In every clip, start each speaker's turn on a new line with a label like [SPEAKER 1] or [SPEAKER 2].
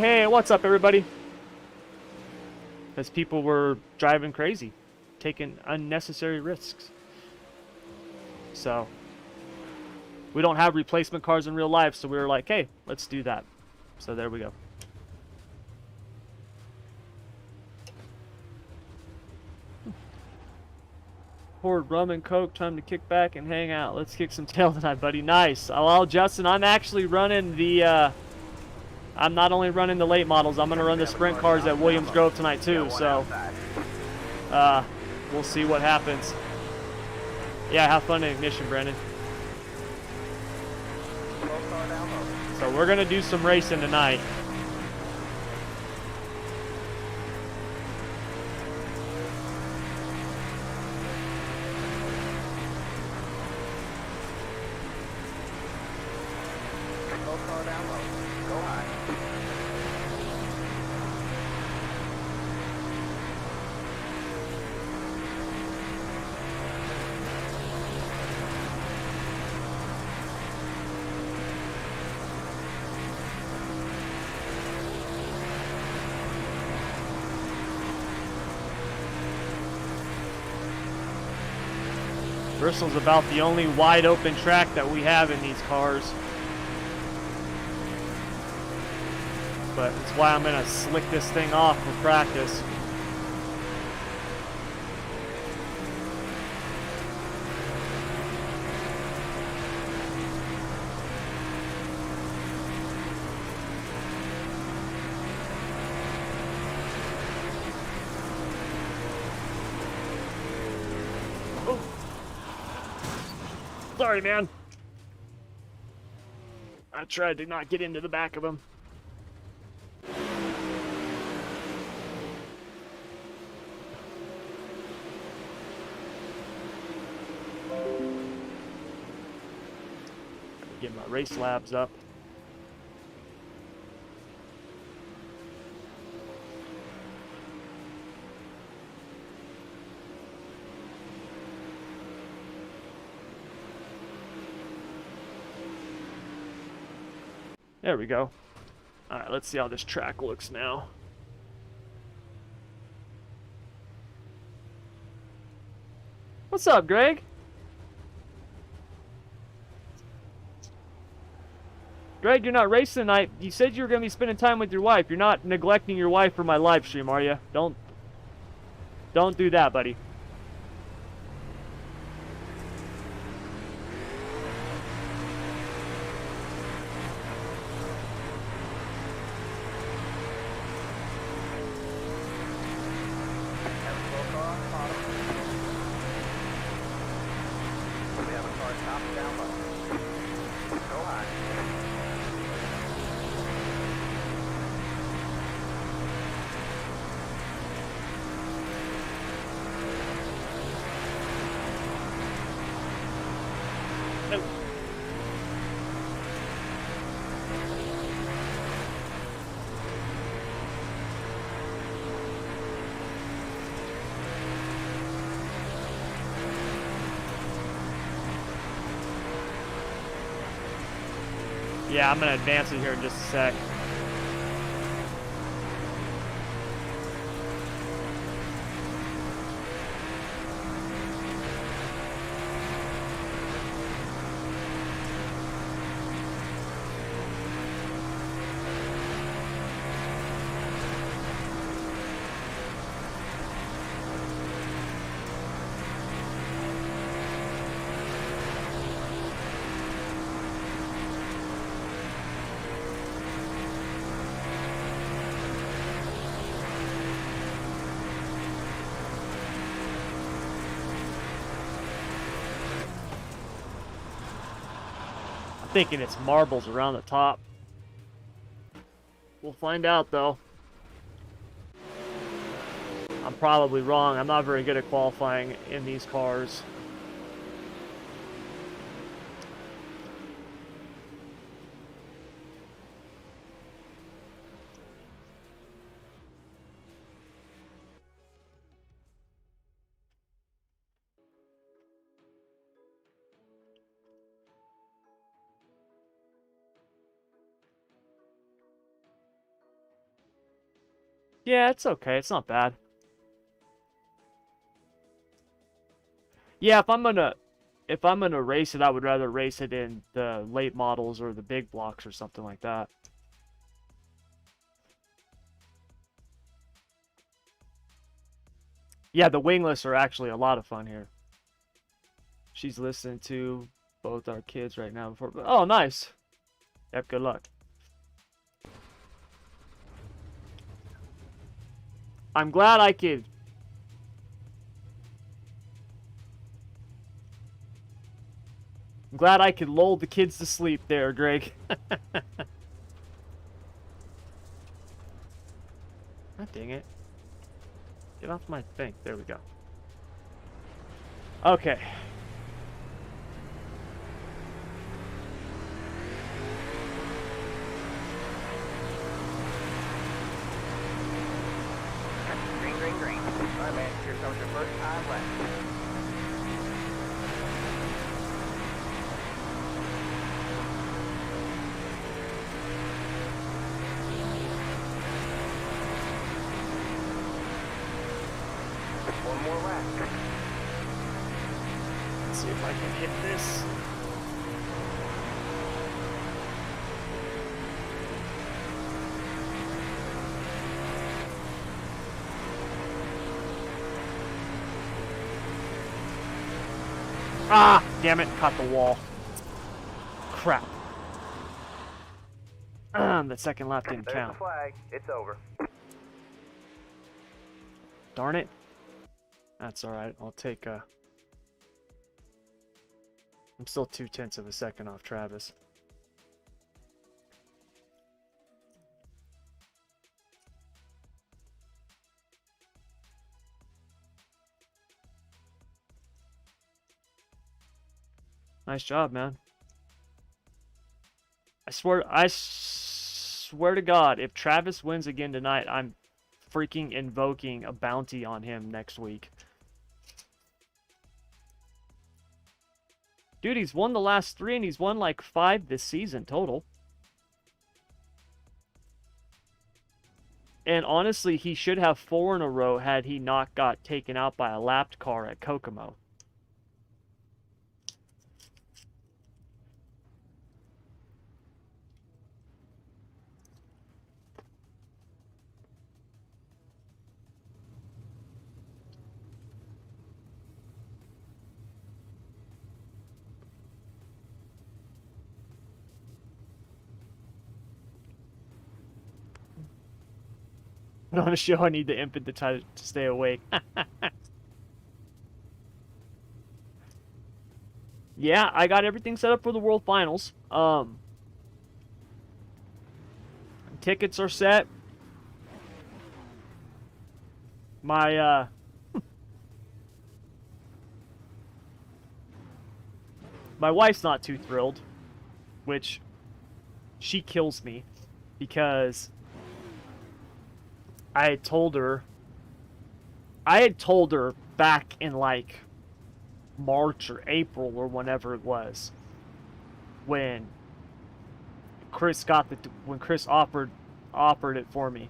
[SPEAKER 1] Hey, what's up, everybody? Because people were driving crazy, taking unnecessary risks. So, we don't have replacement cars in real life, so we were like, hey, let's do that. So there we go. Poured rum and coke, time to kick back and hang out. Let's kick some tail tonight, buddy. Nice. Well, Justin, I'm actually running the, I'm not only running the late models, I'm going to run the sprint cars at Williams Grove tonight too, so we'll see what happens. Yeah, have fun in Ignition, Brandon. So we're going to do some racing tonight. Bristol's about the only wide open track that we have in these cars. But that's why I'm going to slick this thing off for practice. Sorry, man. I tried to not get into the back of him. Get my race labs up. There we go. Alright, let's see how this track looks now. What's up, Greg? Greg, you're not racing tonight. You said you were going to be spending time with your wife. You're not neglecting your wife for my live stream, are you? Don't do that, buddy. Yeah, I'm going to advance it here in just a sec. Thinking it's marbles around the top. We'll find out, though. I'm probably wrong. I'm not very good at qualifying in these cars. Yeah, it's okay. It's not bad. Yeah, if I'm gonna race it, I would rather race it in the late models or the big blocks or something like that. Yeah, the wingless are actually a lot of fun here. She's listening to both our kids right now before. Oh, nice. Yep, good luck. I'm glad I could. I'm glad I could lull the kids to sleep there, Greg. God dang it. Get off my thing. There we go. Okay.
[SPEAKER 2] Green, green, green. All right, man. Here comes your first time left. One more lap.
[SPEAKER 1] Let's see if I can hit this. Ah, damn it, caught the wall. Crap. The second lap didn't
[SPEAKER 2] There's
[SPEAKER 1] count.
[SPEAKER 2] the flag. It's over.
[SPEAKER 1] Darn it. That's alright, I'll take I'm still 0.2 of a second off Travis. Nice job, man. I swear to God, if Travis wins again tonight, I'm freaking invoking a bounty on him next week. Dude, he's won the last 3 and he's won like 5 this season total. And honestly, he should have 4 in a row had he not got taken out by a lapped car at Kokomo. On a show, I need the infant to try to stay awake. Yeah, I got everything set up for the World Finals. Tickets are set. My my wife's not too thrilled, which she kills me because I had told her back in like March or April or whenever it was when Chris offered it for me,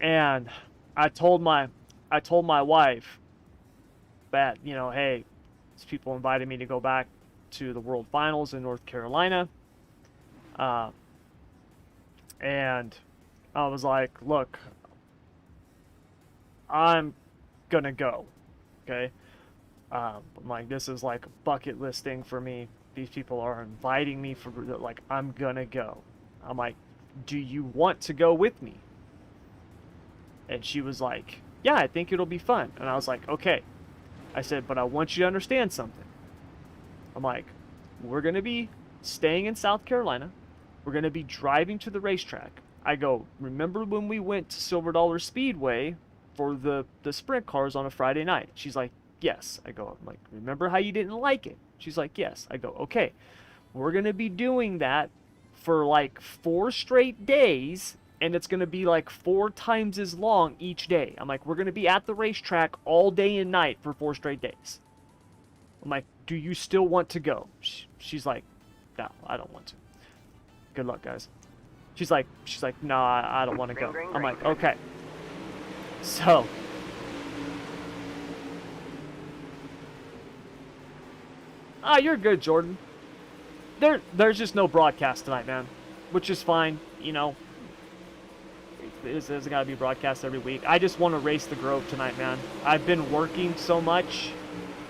[SPEAKER 1] and I told my wife that, you know, hey, these people invited me to go back to the World Finals in North Carolina, and I was like, look, I'm gonna go, okay? I'm like, this is like a bucket list thing for me. These people are inviting me for, like, I'm gonna go. I'm like, do you want to go with me? And she was like, yeah, I think it'll be fun. And I was like, okay. I said, but I want you to understand something. I'm like, we're gonna be staying in South Carolina. We're gonna be driving to the racetrack. I go, remember when we went to Silver Dollar Speedway for the sprint cars on a Friday night? She's like, yes. I go, I'm like, remember how you didn't like it? She's like, yes. I go, okay. We're going to be doing that for like 4 straight days, and it's going to be like 4 times as long each day. I'm like, we're going to be at the racetrack all day and night for 4 straight days. I'm like, do you still want to go? She's like, no, I don't want to. Good luck, guys. She's like, no, I don't want to
[SPEAKER 2] Green,
[SPEAKER 1] go.
[SPEAKER 2] green,
[SPEAKER 1] I'm
[SPEAKER 2] green.
[SPEAKER 1] like, okay. So, you're good, Jordan. There's just no broadcast tonight, man, which is fine. You know, there's got to be broadcast every week. I just want to race the Grove tonight, man. I've been working so much,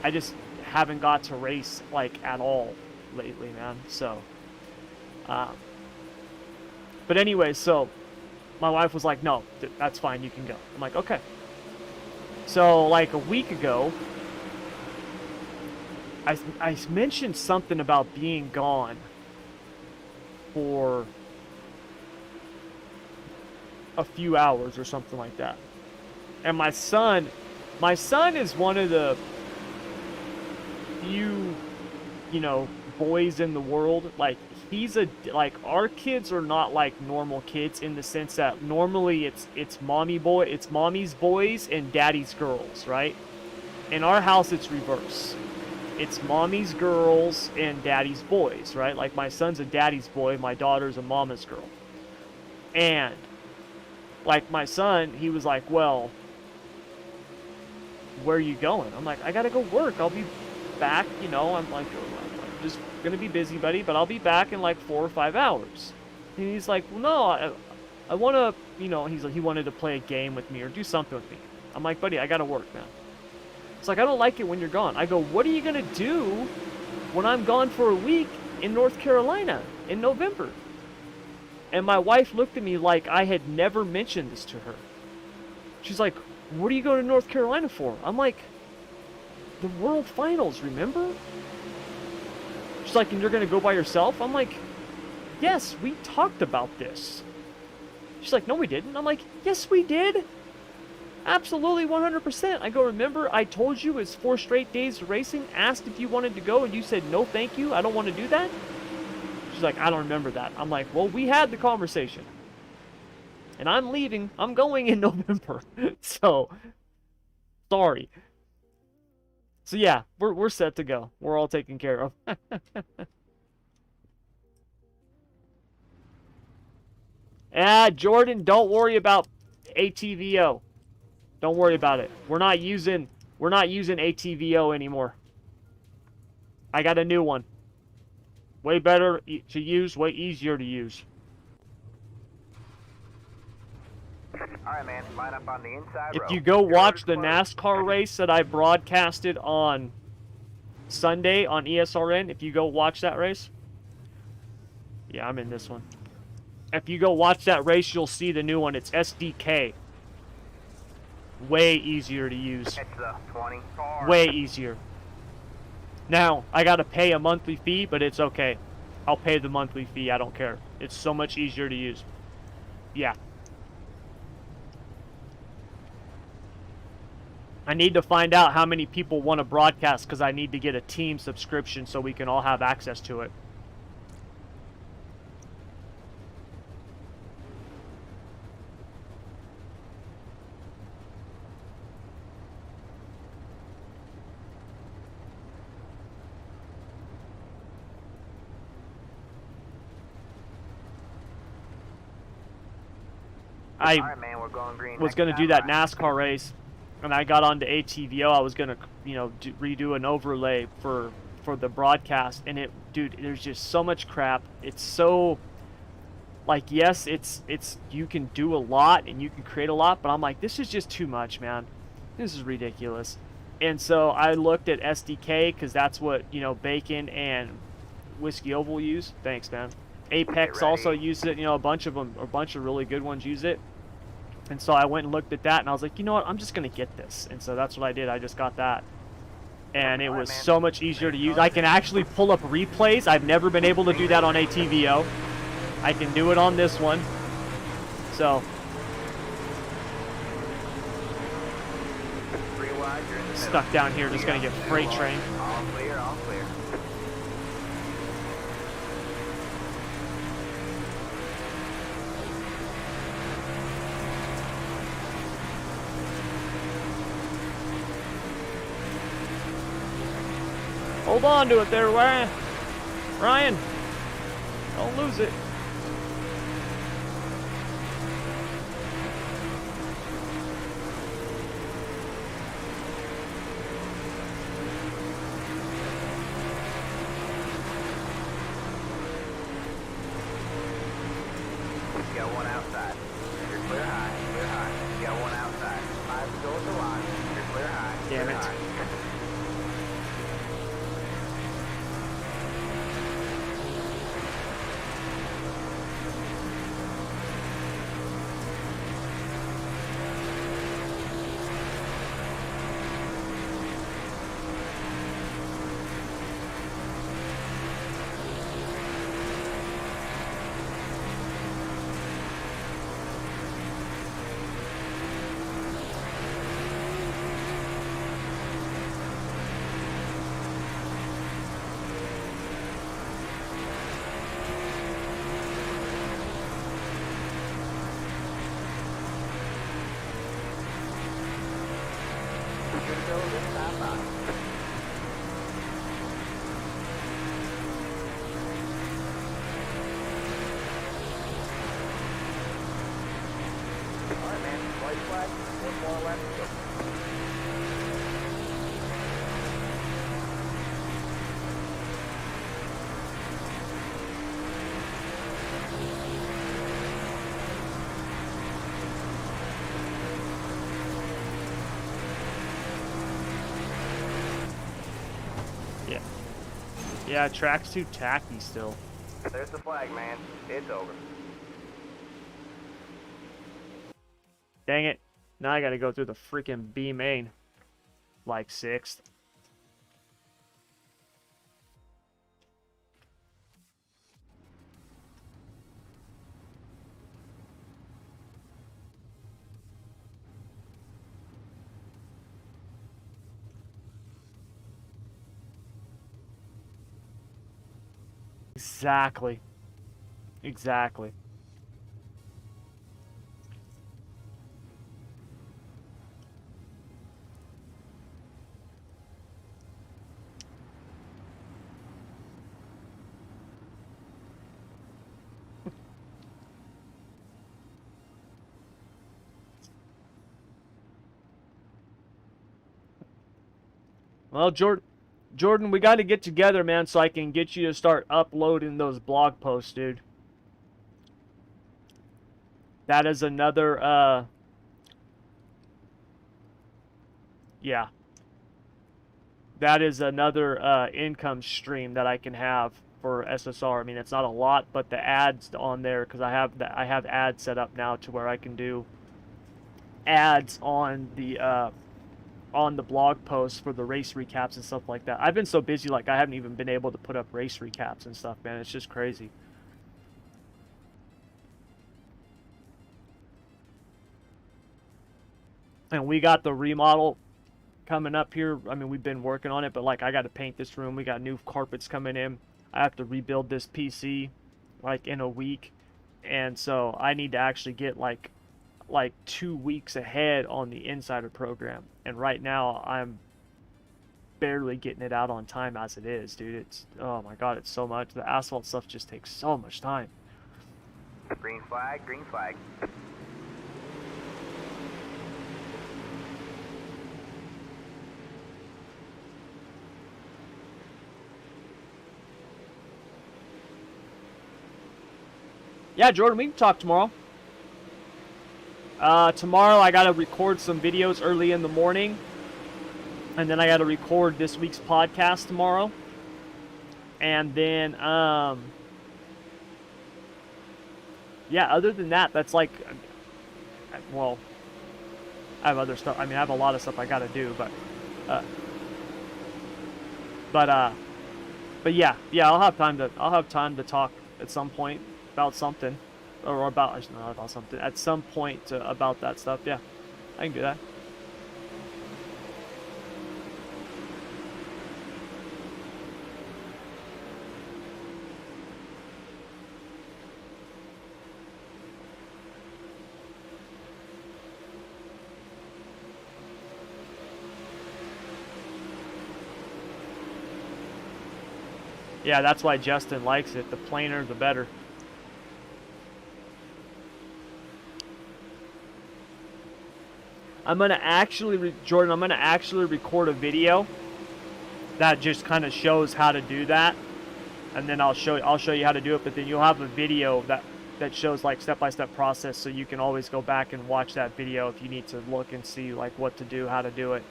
[SPEAKER 1] I just haven't got to race like at all lately, man. So, but anyway, so my wife was like, no, that's fine, you can go. I'm like, okay. So like a week ago, I mentioned something about being gone for a few hours or something like that. And my son is one of the few, you know, boys in the world. Like, our kids are not like normal kids in the sense that normally it's mommy's boys and daddy's girls, right? In our house, it's reverse. It's mommy's girls and daddy's boys, right? Like, my son's a daddy's boy, my daughter's a mama's girl. And like, my son, he was like, well, where are you going? I'm like, I gotta go work. I'll be back, you know. I'm like, I'm just gonna be busy, buddy, but I'll be back in like 4 or 5 hours. And he's like, well, no, I want to, you know, he wanted to play a game with me or do something with me. I'm like, buddy, I gotta work, man. It's like, I don't like it when you're gone. I go, what are you gonna do when I'm gone for a week in North Carolina in November? And my wife looked at me like I had never mentioned this to her. She's like, what are you going to North Carolina for? I'm like, the World Finals, remember? She's like, and you're going to go by yourself? I'm like, yes, we talked about this. She's like, no, we didn't. I'm like, yes, we did. Absolutely, 100%. I go, remember, I told you it's 4 straight days of racing, asked if you wanted to go, and you said, no, thank you, I don't want to do that? She's like, I don't remember that. I'm like, well, we had the conversation. And I'm leaving. I'm going in November. So, sorry. So yeah, we're set to go. We're all taken care of. Jordan, don't worry about ATVO. Don't worry about it. We're not using ATVO anymore. I got a new one. Way better to use, way easier to use.
[SPEAKER 2] Alright, man, line up on the inside row.
[SPEAKER 1] If you go watch the NASCAR race that I broadcasted on Sunday on ESRN, if you go watch that race. Yeah, I'm in this one. If you go watch that race, you'll see the new one. It's SDK. Way easier to use.
[SPEAKER 2] It's the 24.
[SPEAKER 1] Way easier. Now, I gotta pay a monthly fee, but it's okay. I'll pay the monthly fee, I don't care. It's so much easier to use. Yeah. I need to find out how many people want to broadcast because I need to get a team subscription so we can all have access to it. I
[SPEAKER 2] Alright, man, we're going green.
[SPEAKER 1] was going to do that NASCAR race, and I got onto ATVO. I was going to, you know, redo an overlay for the broadcast, and dude, there's just so much crap. It's so, like, yes, it's you can do a lot and you can create a lot, but I'm like, this is just too much, man. This is ridiculous. And so I looked at SDK because that's what, you know, Bacon and Whiskey Oval use. Thanks, man. Apex also uses it. You know, a bunch of really good ones use it. And so I went and looked at that, and I was like, you know what, I'm just going to get this. And so that's what I did. I just got that. And it was so much easier to use. I can actually pull up replays. I've never been able to do that on ATVO. I can do it on this one. So. Stuck down here, just going to get freight train.
[SPEAKER 2] All clear, all clear.
[SPEAKER 1] Hold on to it there, Ryan. Don't lose it.
[SPEAKER 2] still this time by. Alright, man. White flag. 1 more left.
[SPEAKER 1] Yeah. Yeah, track's too tacky still.
[SPEAKER 2] There's the flag, man. It's over.
[SPEAKER 1] Dang it. Now I gotta go through the freaking B main. Like 6th. Exactly. Exactly. Well, Jordan, we got to get together, man, so I can get you to start uploading those blog posts, dude. That is another, yeah. That is another income stream that I can have for SSR. I mean, it's not a lot, but the ads on there, because I have ads set up now to where I can do ads on the blog posts for the race recaps and stuff like that. I've been so busy, like I haven't even been able to put up race recaps and stuff, man. It's just crazy. And we got the remodel coming up here. I mean, we've been working on it, but like I got to paint this room. We got new carpets coming in. I have to rebuild this PC like in a week. And so I need to actually get like 2 weeks ahead on the insider program. And right now I'm barely getting it out on time as it is, dude. It's, oh my god, it's so much. The asphalt stuff just takes so much time.
[SPEAKER 2] Green flag, green flag.
[SPEAKER 1] Yeah, Jordan, we can talk tomorrow. Tomorrow I gotta record some videos early in the morning. And then I gotta record this week's podcast tomorrow. And then, yeah, other than that, that's like, well, I have other stuff. I mean, I have a lot of stuff I gotta do, but yeah, I'll have time to talk at some point about something, or about, not about something, at some point about that stuff. Yeah, I can do that. Yeah, that's why Justin likes it. The plainer, the better. I'm gonna actually, Jordan, I'm gonna actually record a video that just kind of shows how to do that, and then I'll show you how to do it. But then you'll have a video that shows like step-by-step process, so you can always go back and watch that video if you need to look and see like what to do, how to do it.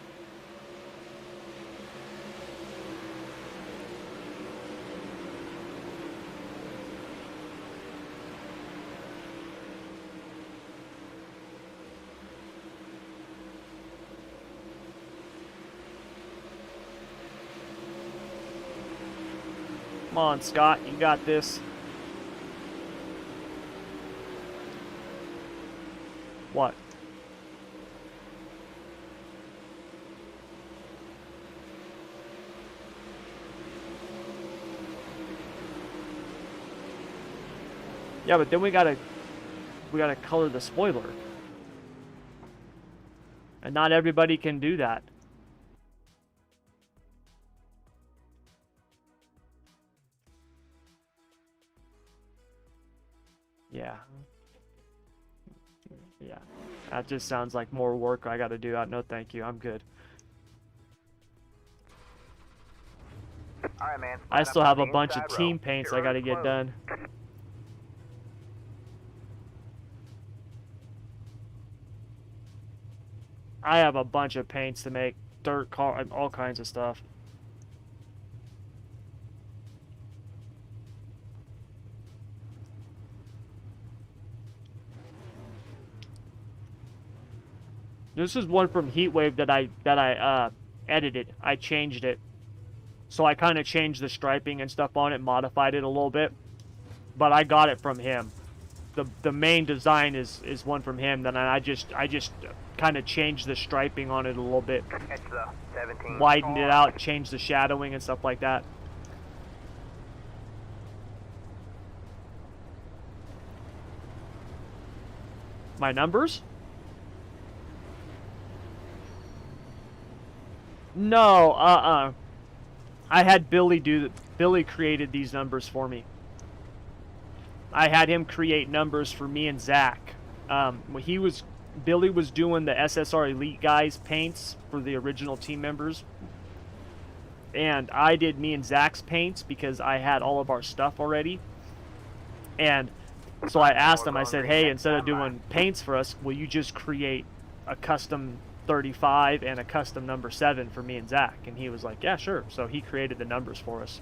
[SPEAKER 1] Come on, Scott, you got this. What? Yeah, but then we gotta color the spoiler. And not everybody can do that. Yeah. Yeah. That just sounds like more work I gotta do. No, thank you. I'm good.
[SPEAKER 2] Alright, man.
[SPEAKER 1] I
[SPEAKER 2] line
[SPEAKER 1] still
[SPEAKER 2] up
[SPEAKER 1] have
[SPEAKER 2] on
[SPEAKER 1] a
[SPEAKER 2] the
[SPEAKER 1] bunch of
[SPEAKER 2] inside
[SPEAKER 1] team
[SPEAKER 2] row.
[SPEAKER 1] paints
[SPEAKER 2] Your
[SPEAKER 1] I gotta
[SPEAKER 2] road's
[SPEAKER 1] get
[SPEAKER 2] closed.
[SPEAKER 1] done. I have a bunch of paints to make. Dirt, car, all kinds of stuff. This is one from Heatwave that I edited. I changed it. So I kind of changed the striping and stuff on it, modified it a little bit. But I got it from him. The main design is one from him. Then I just kind of changed the striping on it a little bit,
[SPEAKER 2] Catch the 17.
[SPEAKER 1] widened it out, changed the shadowing and stuff like that. My numbers? No, I had Billy Billy created these numbers for me. I had him create numbers for me and Zach. Billy was doing the SSR Elite guys paints for the original team members, and I did me and Zach's paints because I had all of our stuff already. And so I asked him. I said, "Hey, instead of doing paints for us, will you just create a custom 35 and a custom number 7 for me and Zach?" And he was like, "Yeah, sure." So he created the numbers for us.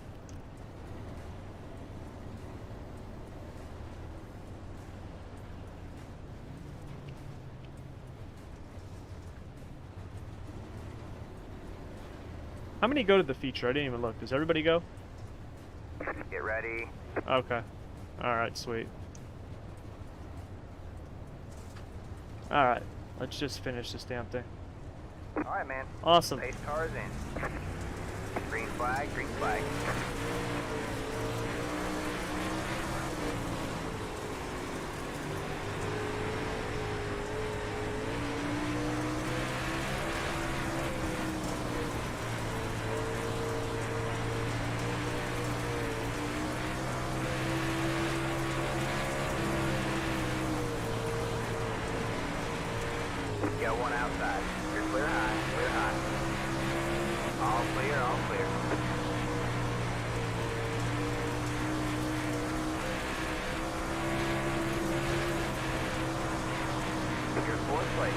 [SPEAKER 1] How many go to the feature? I didn't even look. Does everybody go?
[SPEAKER 2] Get ready.
[SPEAKER 1] Okay. Alright, sweet. Alright. Let's just finish this damn thing.
[SPEAKER 2] Alright, man.
[SPEAKER 1] Awesome.
[SPEAKER 2] Pace cars in. Green flag, green flag. Got one outside. You're clear high, clear high. All clear, all clear. You're fourth place.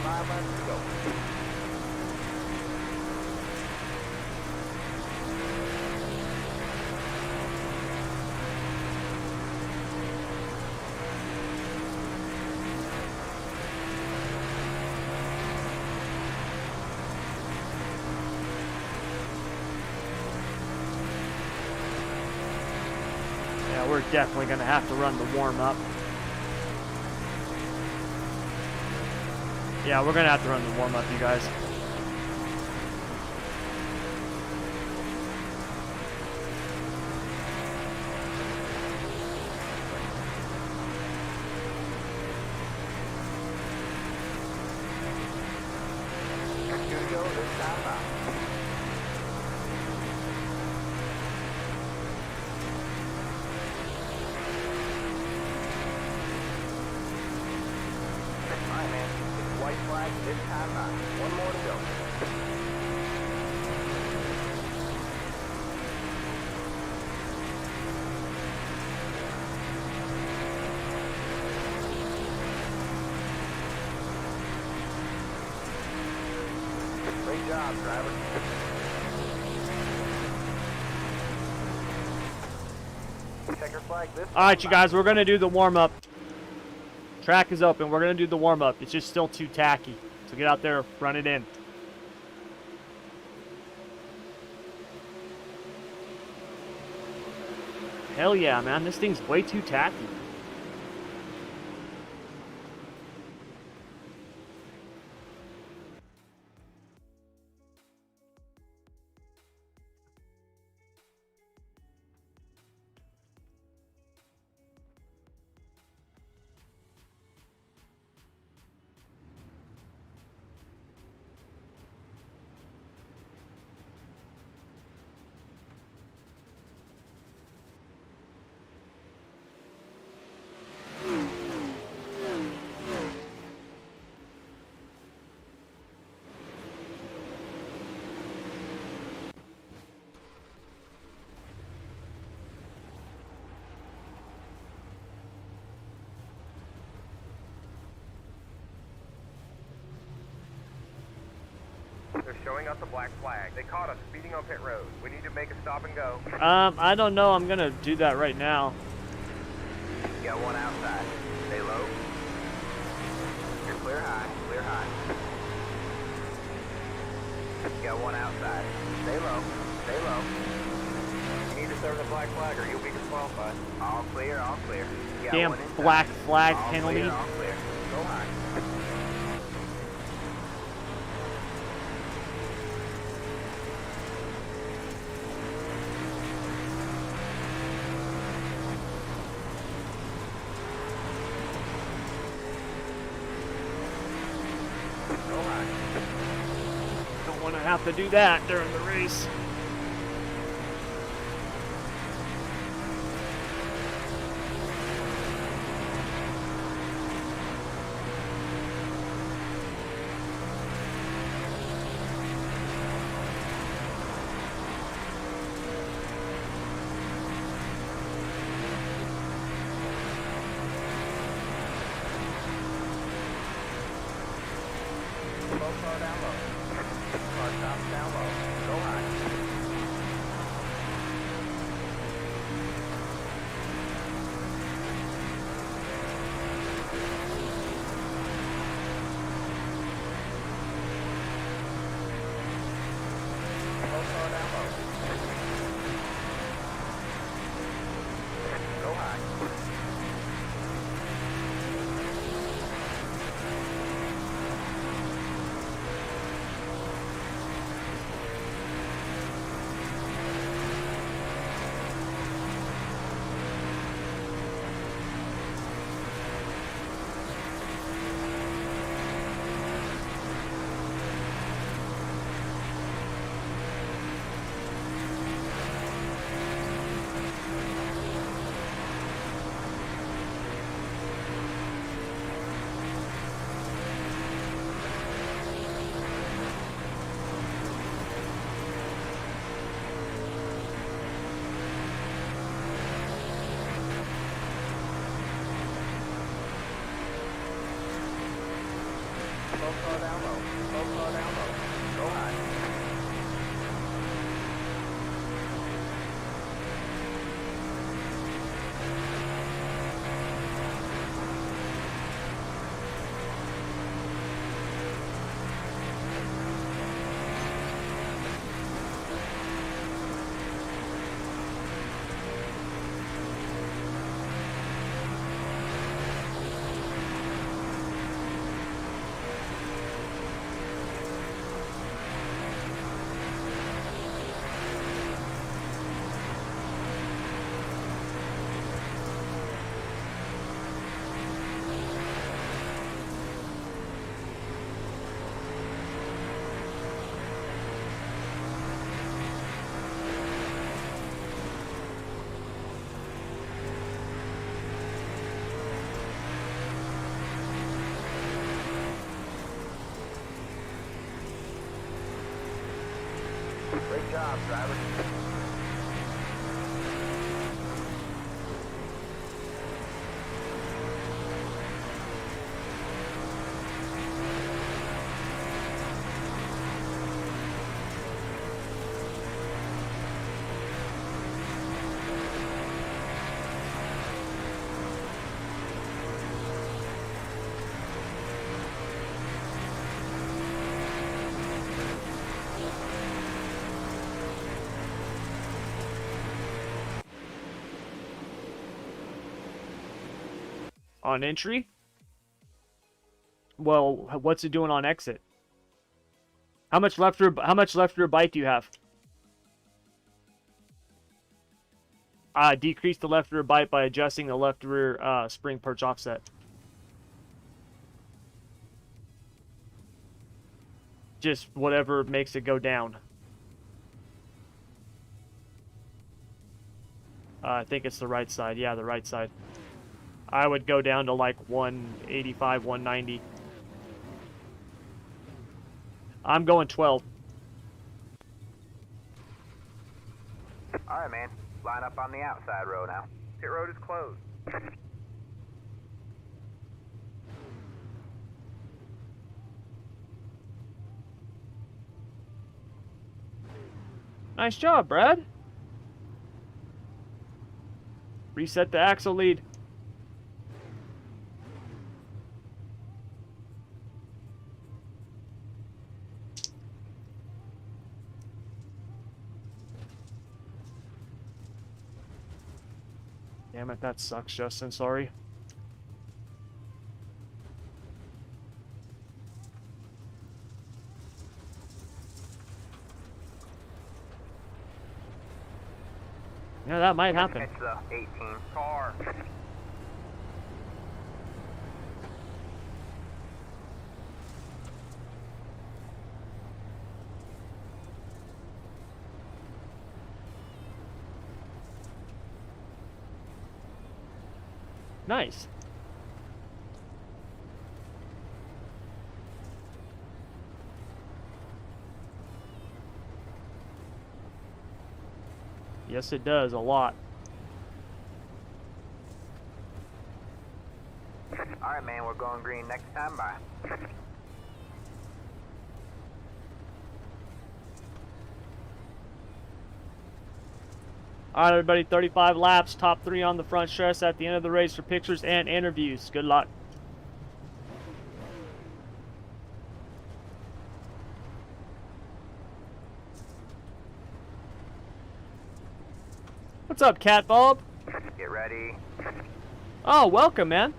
[SPEAKER 2] Five left to go.
[SPEAKER 1] Yeah, we're definitely going to have to run the warm-up. Yeah, we're going to have to run the warm-up, you guys.
[SPEAKER 2] Two to go this time out. Alright, man. It's white flag this time out. One more to go. Great job, driver. Checker flag this
[SPEAKER 1] All right,
[SPEAKER 2] time
[SPEAKER 1] you
[SPEAKER 2] out.
[SPEAKER 1] guys, we're going to do the warm-up. Track is open. We're going to do the warm-up. It's just still too tacky. So get out there, run it in. Hell yeah, man. This thing's way too tacky.
[SPEAKER 2] They're showing us a black flag. They caught us speeding on pit road. We need to make a stop and go.
[SPEAKER 1] I don't know. I'm gonna do that right now.
[SPEAKER 2] Got one outside. Stay low. You're clear high. Clear high. Got one outside. Stay low. Stay low. You need to serve the black flag or you'll be disqualified. All clear. All clear. Got
[SPEAKER 1] Damn
[SPEAKER 2] one inside.
[SPEAKER 1] black flag
[SPEAKER 2] All
[SPEAKER 1] penalty.
[SPEAKER 2] Clear, all clear. Go high. Go high.
[SPEAKER 1] Don't want to have to do that during the race.
[SPEAKER 2] Slow car down low. Car stops down low. Go high. Slow car down low. Go high. Slow car down low. Slow car down low. Go high. Great job, driver.
[SPEAKER 1] On entry? Well, what's it doing on exit? How much left rear bite do you have? Decrease the left rear bite by adjusting the left rear spring perch offset. Just whatever makes it go down. I think it's the right side. Yeah, the right side. I would go down to like 185, 190. I'm going 12.
[SPEAKER 2] All right, man. Line up on the outside row now. Pit road is closed.
[SPEAKER 1] Nice job, Brad. Reset the axle lead. Damn it, that sucks, Justin. Sorry. Yeah, that might happen.
[SPEAKER 2] It's the 18 car.
[SPEAKER 1] Nice. Yes, it does, a lot.
[SPEAKER 2] Alright, man, we're going green next time. Bye.
[SPEAKER 1] All right, everybody, 35 laps, top 3 on the front stretch at the end of the race for pictures and interviews. Good luck. What's up, Cat Bob?
[SPEAKER 2] Get ready.
[SPEAKER 1] Oh, welcome, man.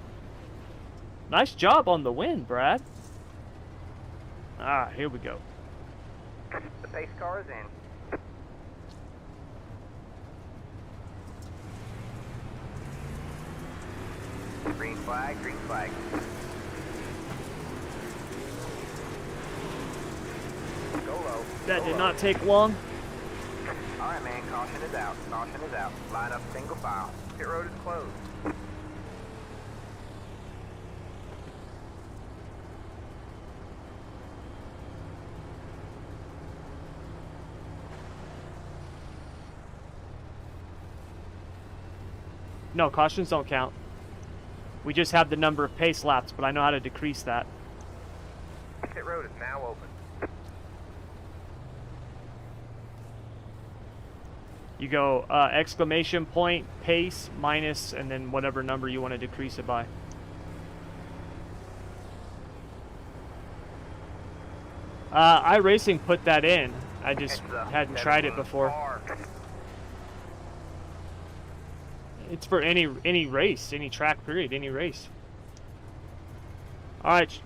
[SPEAKER 1] Nice job on the win, Brad. Ah, here we go.
[SPEAKER 2] The pace car is in. Green flag, green flag. Go low.
[SPEAKER 1] That
[SPEAKER 2] go
[SPEAKER 1] did
[SPEAKER 2] low.
[SPEAKER 1] not take long.
[SPEAKER 2] Alright, man, caution is out. Caution is out. Line up single file. Pit road is closed.
[SPEAKER 1] No, cautions don't count. We just have the number of pace laps, but I know how to decrease that.
[SPEAKER 2] Pit road is now open.
[SPEAKER 1] You go exclamation point, pace, minus, and then whatever number you want to decrease it by. iRacing put that in. I just hadn't tried it before. It's for any race, any track period, any race. All right.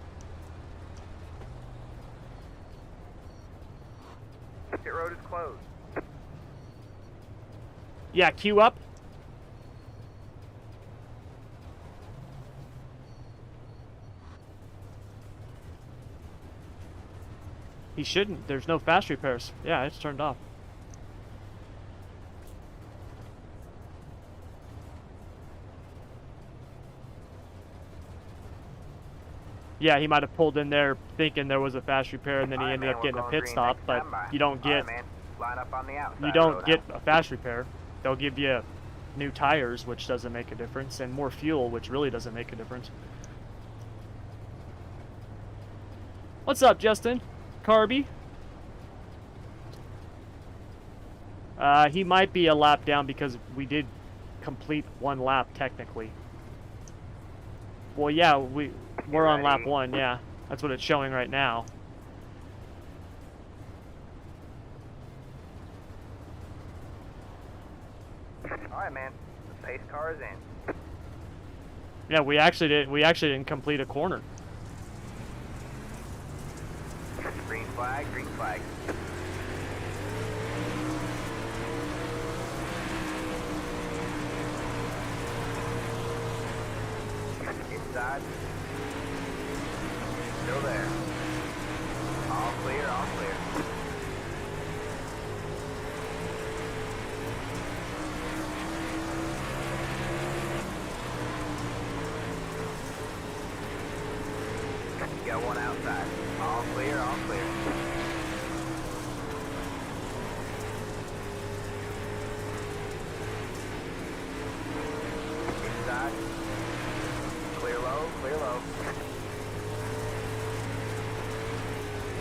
[SPEAKER 2] Pit road is closed.
[SPEAKER 1] Yeah, queue up. He shouldn't. There's no fast repairs. Yeah, it's turned off. Yeah, he might have pulled in there thinking there was a fast repair, and then he ended up getting a pit stop. But you don't get
[SPEAKER 2] Line up on the outside.
[SPEAKER 1] you don't get a fast repair. They'll give you new tires, which doesn't make a difference, and more fuel, which really doesn't make a difference. What's up, Justin? Carby? He might be a lap down because we did complete one lap technically. Well, yeah, we're on lap 1, yeah. That's what it's showing right now.
[SPEAKER 2] Alright, man. The pace car is in.
[SPEAKER 1] Yeah, we actually didn't complete a corner.
[SPEAKER 2] Green flag, green flag. Inside. Still there. All clear, all clear. Got one outside. All clear, all clear. Inside. Clear low, clear low.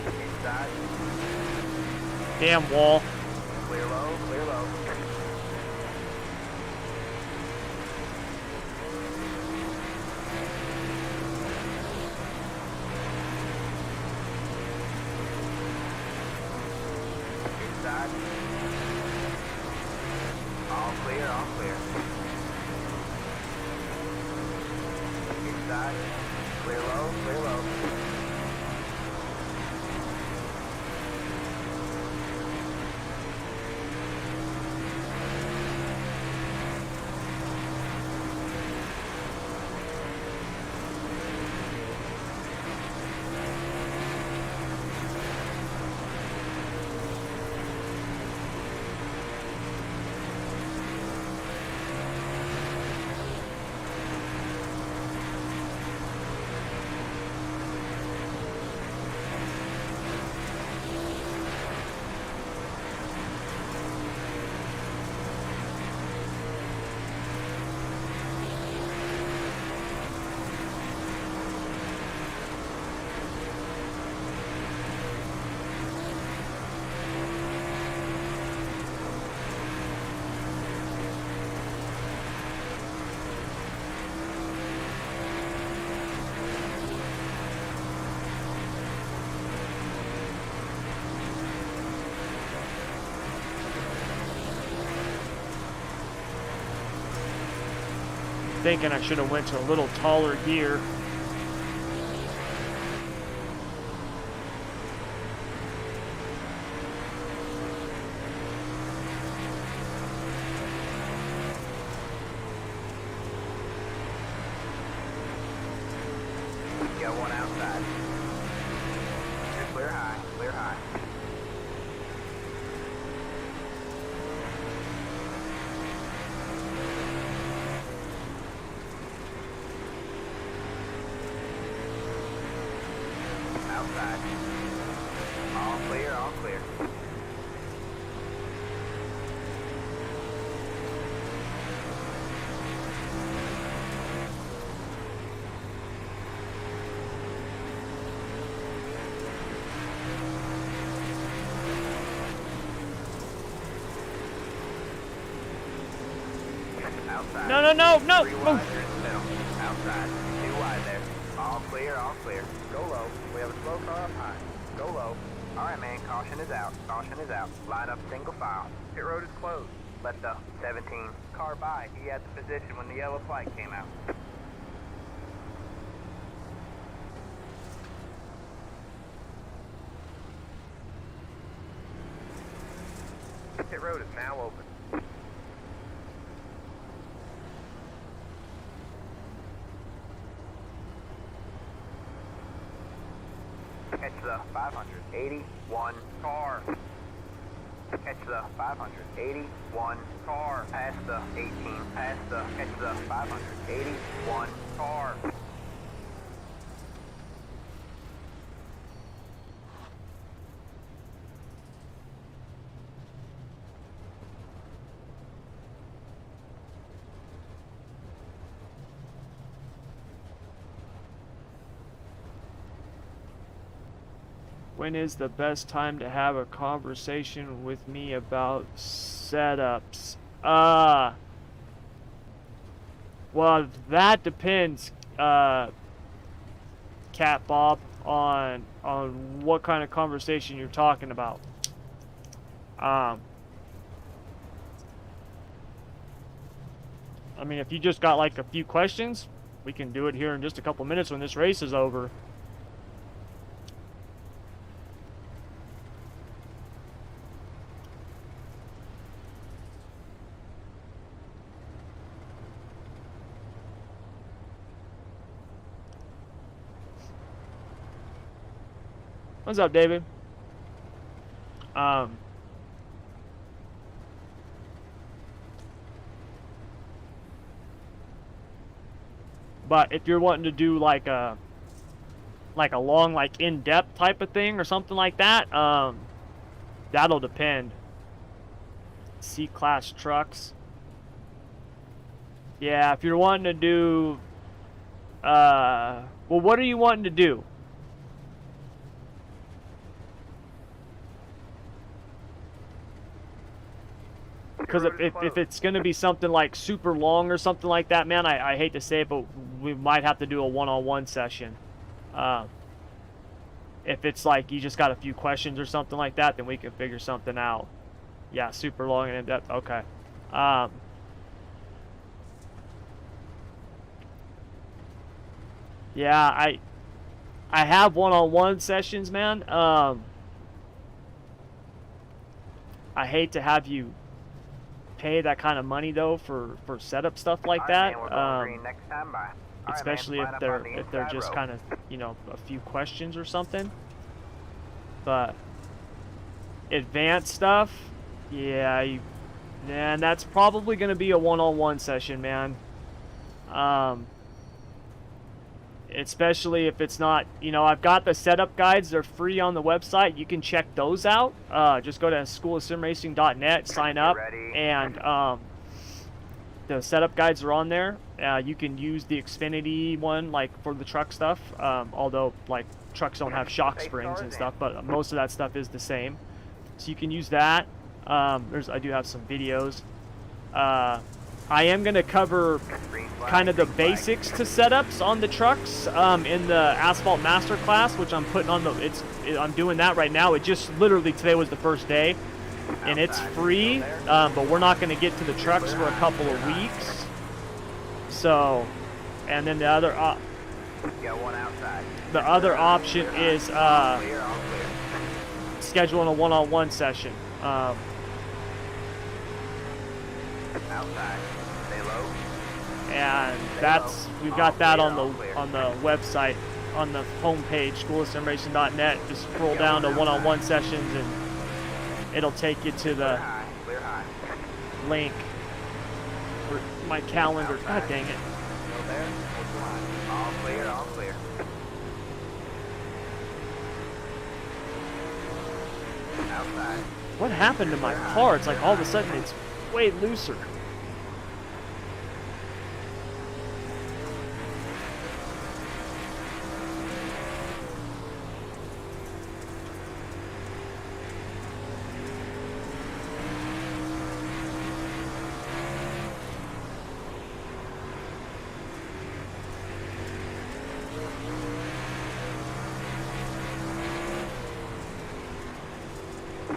[SPEAKER 2] Inside.
[SPEAKER 1] Damn wall.
[SPEAKER 2] Clear low, clear low. Inside. All clear, all clear. Inside. Clear low, clear low.
[SPEAKER 1] Thinking I should have went to a little taller gear.
[SPEAKER 2] Got one outside. You're clear high, clear high. Outside. All clear, all clear. Outside.
[SPEAKER 1] No, no, no, no!
[SPEAKER 2] 3 wide there in the middle. Outside. 2 wide there. All clear, all clear. Go low. We have a slow car up high. Go low. Alright, man. Caution is out. Caution is out. Line up single file. Pit road is closed. Let the 17 car by. He had the position when the yellow flag came out. Pit road is now open. Catch the 581 car. Catch the 581 car. Pass the 18. Pass the. Catch the 581 car.
[SPEAKER 1] When is the best time to have a conversation with me about setups? Well, that depends, Cat Bob, on what kind of conversation you're talking about. I mean, if you just got like a few questions, we can do it here in just a couple minutes when this race is over. What's up, David? But if you're wanting to do like a long, like in-depth type of thing or something like that, that'll depend. C-class trucks. Yeah, if you're wanting to do, well, what are you wanting to do? because if it's going to be something like super long or something like that, man, I hate to say it, but we might have to do a one-on-one session. If it's like you just got a few questions or something like that, then we can figure something out. Yeah, super long and in-depth. Okay. Yeah, I have one-on-one sessions, man. I hate to have you pay that kind of money though for setup stuff like that. Especially if they're just kind of, you know, a few questions or something. But advanced stuff, yeah, man, that's probably gonna be a one-on-one session, man. Especially if it's not, you know, I've got the setup guides. They're free on the website. You can check those out. Just go to schoolofsimracing.net, sign up, and the setup guides are on there. You can use the Xfinity one, like, for the truck stuff, although, like, trucks don't have shock springs and stuff, but most of that stuff is the same. So you can use that. I do have some videos. I am going to cover kind of the basics to setups on the trucks in the Asphalt Masterclass, which I'm putting on I'm doing that right now. It just literally today was the first day, and it's free, but we're not going to get to the trucks for a couple of weeks. So, and then the other option is scheduling a one-on-one session. And we've got that on the website, on the homepage, schoolofsimracing.net. Just scroll down to one-on-one sessions, and it'll take you to the link for my calendar. God dang it!
[SPEAKER 2] All clear, all clear. Outside.
[SPEAKER 1] What happened to my car? It's like all of a sudden it's way looser.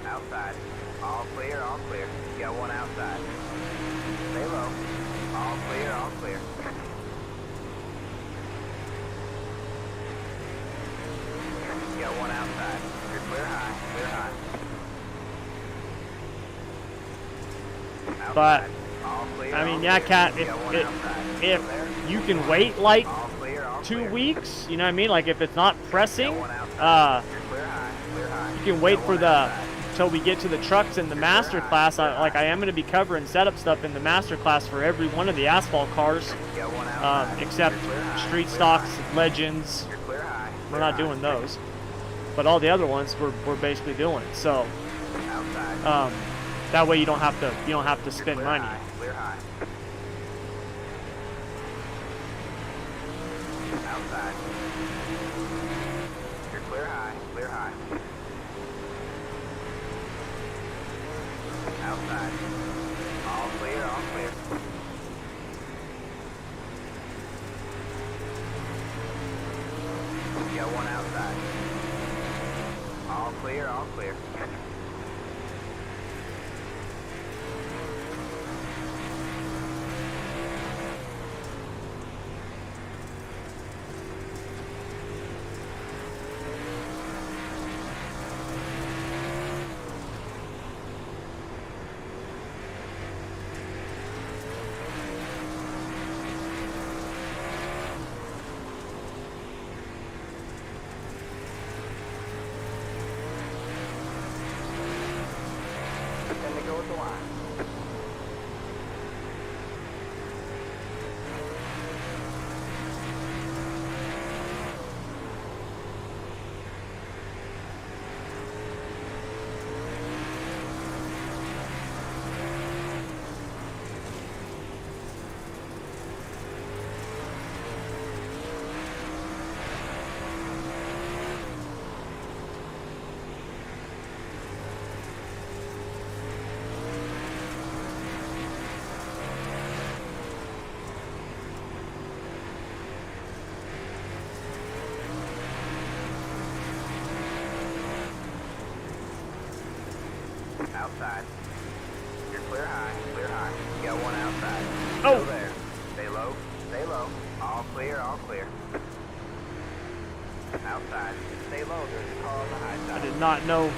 [SPEAKER 2] Outside. All clear, all clear. Got one outside. Stay low. All clear, all clear. Got one outside. You're clear high, clear high. Outside.
[SPEAKER 1] But
[SPEAKER 2] all clear,
[SPEAKER 1] I mean,
[SPEAKER 2] all
[SPEAKER 1] yeah,
[SPEAKER 2] clear.
[SPEAKER 1] Cat,
[SPEAKER 2] Got one outside.
[SPEAKER 1] if you can wait like
[SPEAKER 2] All clear, all
[SPEAKER 1] 2
[SPEAKER 2] clear.
[SPEAKER 1] weeks, you know what I mean? Like if it's not pressing,
[SPEAKER 2] Got one outside. You're clear high, clear high.
[SPEAKER 1] you can wait
[SPEAKER 2] Got
[SPEAKER 1] for
[SPEAKER 2] one
[SPEAKER 1] the
[SPEAKER 2] outside.
[SPEAKER 1] till we get to the trucks in the master class. I am going to be covering setup stuff in the master class for every one of the asphalt cars,
[SPEAKER 2] Got one outside.
[SPEAKER 1] except
[SPEAKER 2] You're clear high,
[SPEAKER 1] street
[SPEAKER 2] clear
[SPEAKER 1] stocks,
[SPEAKER 2] high.
[SPEAKER 1] legends.
[SPEAKER 2] You're clear high,
[SPEAKER 1] We're
[SPEAKER 2] clear
[SPEAKER 1] not
[SPEAKER 2] high.
[SPEAKER 1] doing those, but all the other ones we're basically doing. So
[SPEAKER 2] Outside.
[SPEAKER 1] that way you don't have to
[SPEAKER 2] You're
[SPEAKER 1] spend
[SPEAKER 2] clear
[SPEAKER 1] money.
[SPEAKER 2] high, clear high. Outside. You're clear high, clear high. Outside. All clear, all clear. You got one outside. All clear, all clear. Then they go with the line. Outside. You're clear high, clear high. You got one outside.
[SPEAKER 1] Oh.
[SPEAKER 2] Still there. Stay low, stay low. All clear, all clear. Outside. Stay low, there's a car on the high
[SPEAKER 1] I
[SPEAKER 2] side.
[SPEAKER 1] did not know.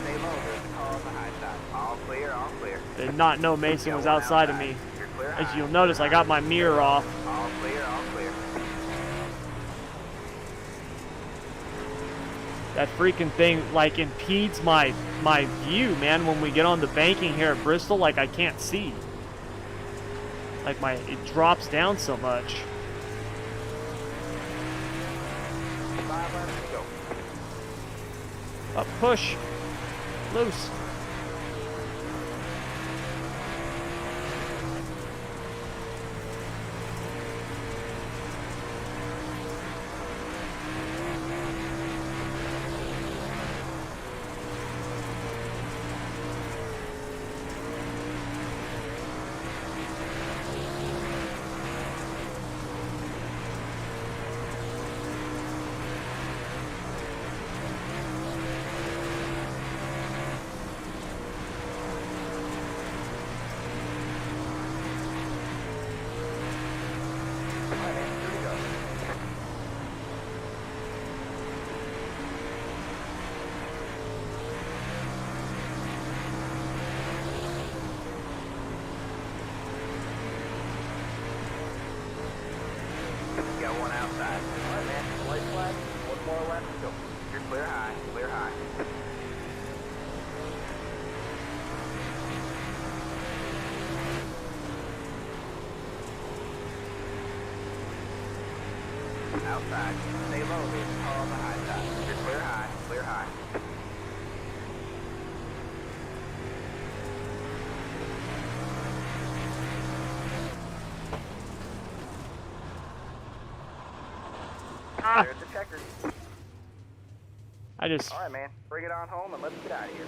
[SPEAKER 2] Stay low, there's a car on the high side. All clear, all clear.
[SPEAKER 1] Did not know Mason
[SPEAKER 2] You
[SPEAKER 1] was
[SPEAKER 2] got one
[SPEAKER 1] outside of
[SPEAKER 2] outside.
[SPEAKER 1] me.
[SPEAKER 2] You're clear
[SPEAKER 1] As
[SPEAKER 2] high,
[SPEAKER 1] you'll
[SPEAKER 2] clear
[SPEAKER 1] notice, I
[SPEAKER 2] high.
[SPEAKER 1] got my mirror off.
[SPEAKER 2] All clear, all clear.
[SPEAKER 1] That freaking thing like impedes my view, man. When we get on the banking here at Bristol, like I can't see. Like it drops down so much.
[SPEAKER 2] 5 laps to go.
[SPEAKER 1] Up, push, loose.
[SPEAKER 2] Alright, man, here we go. You got one outside. Alright, man. White flag. One more left to go. You're clear high. Clear high. Outside. Stay low. There's a car on the high side. You're clear high. Clear high.
[SPEAKER 1] Ah,
[SPEAKER 2] There's the checkers.
[SPEAKER 1] I just
[SPEAKER 2] Alright, man. Bring it on home and let's get out of here.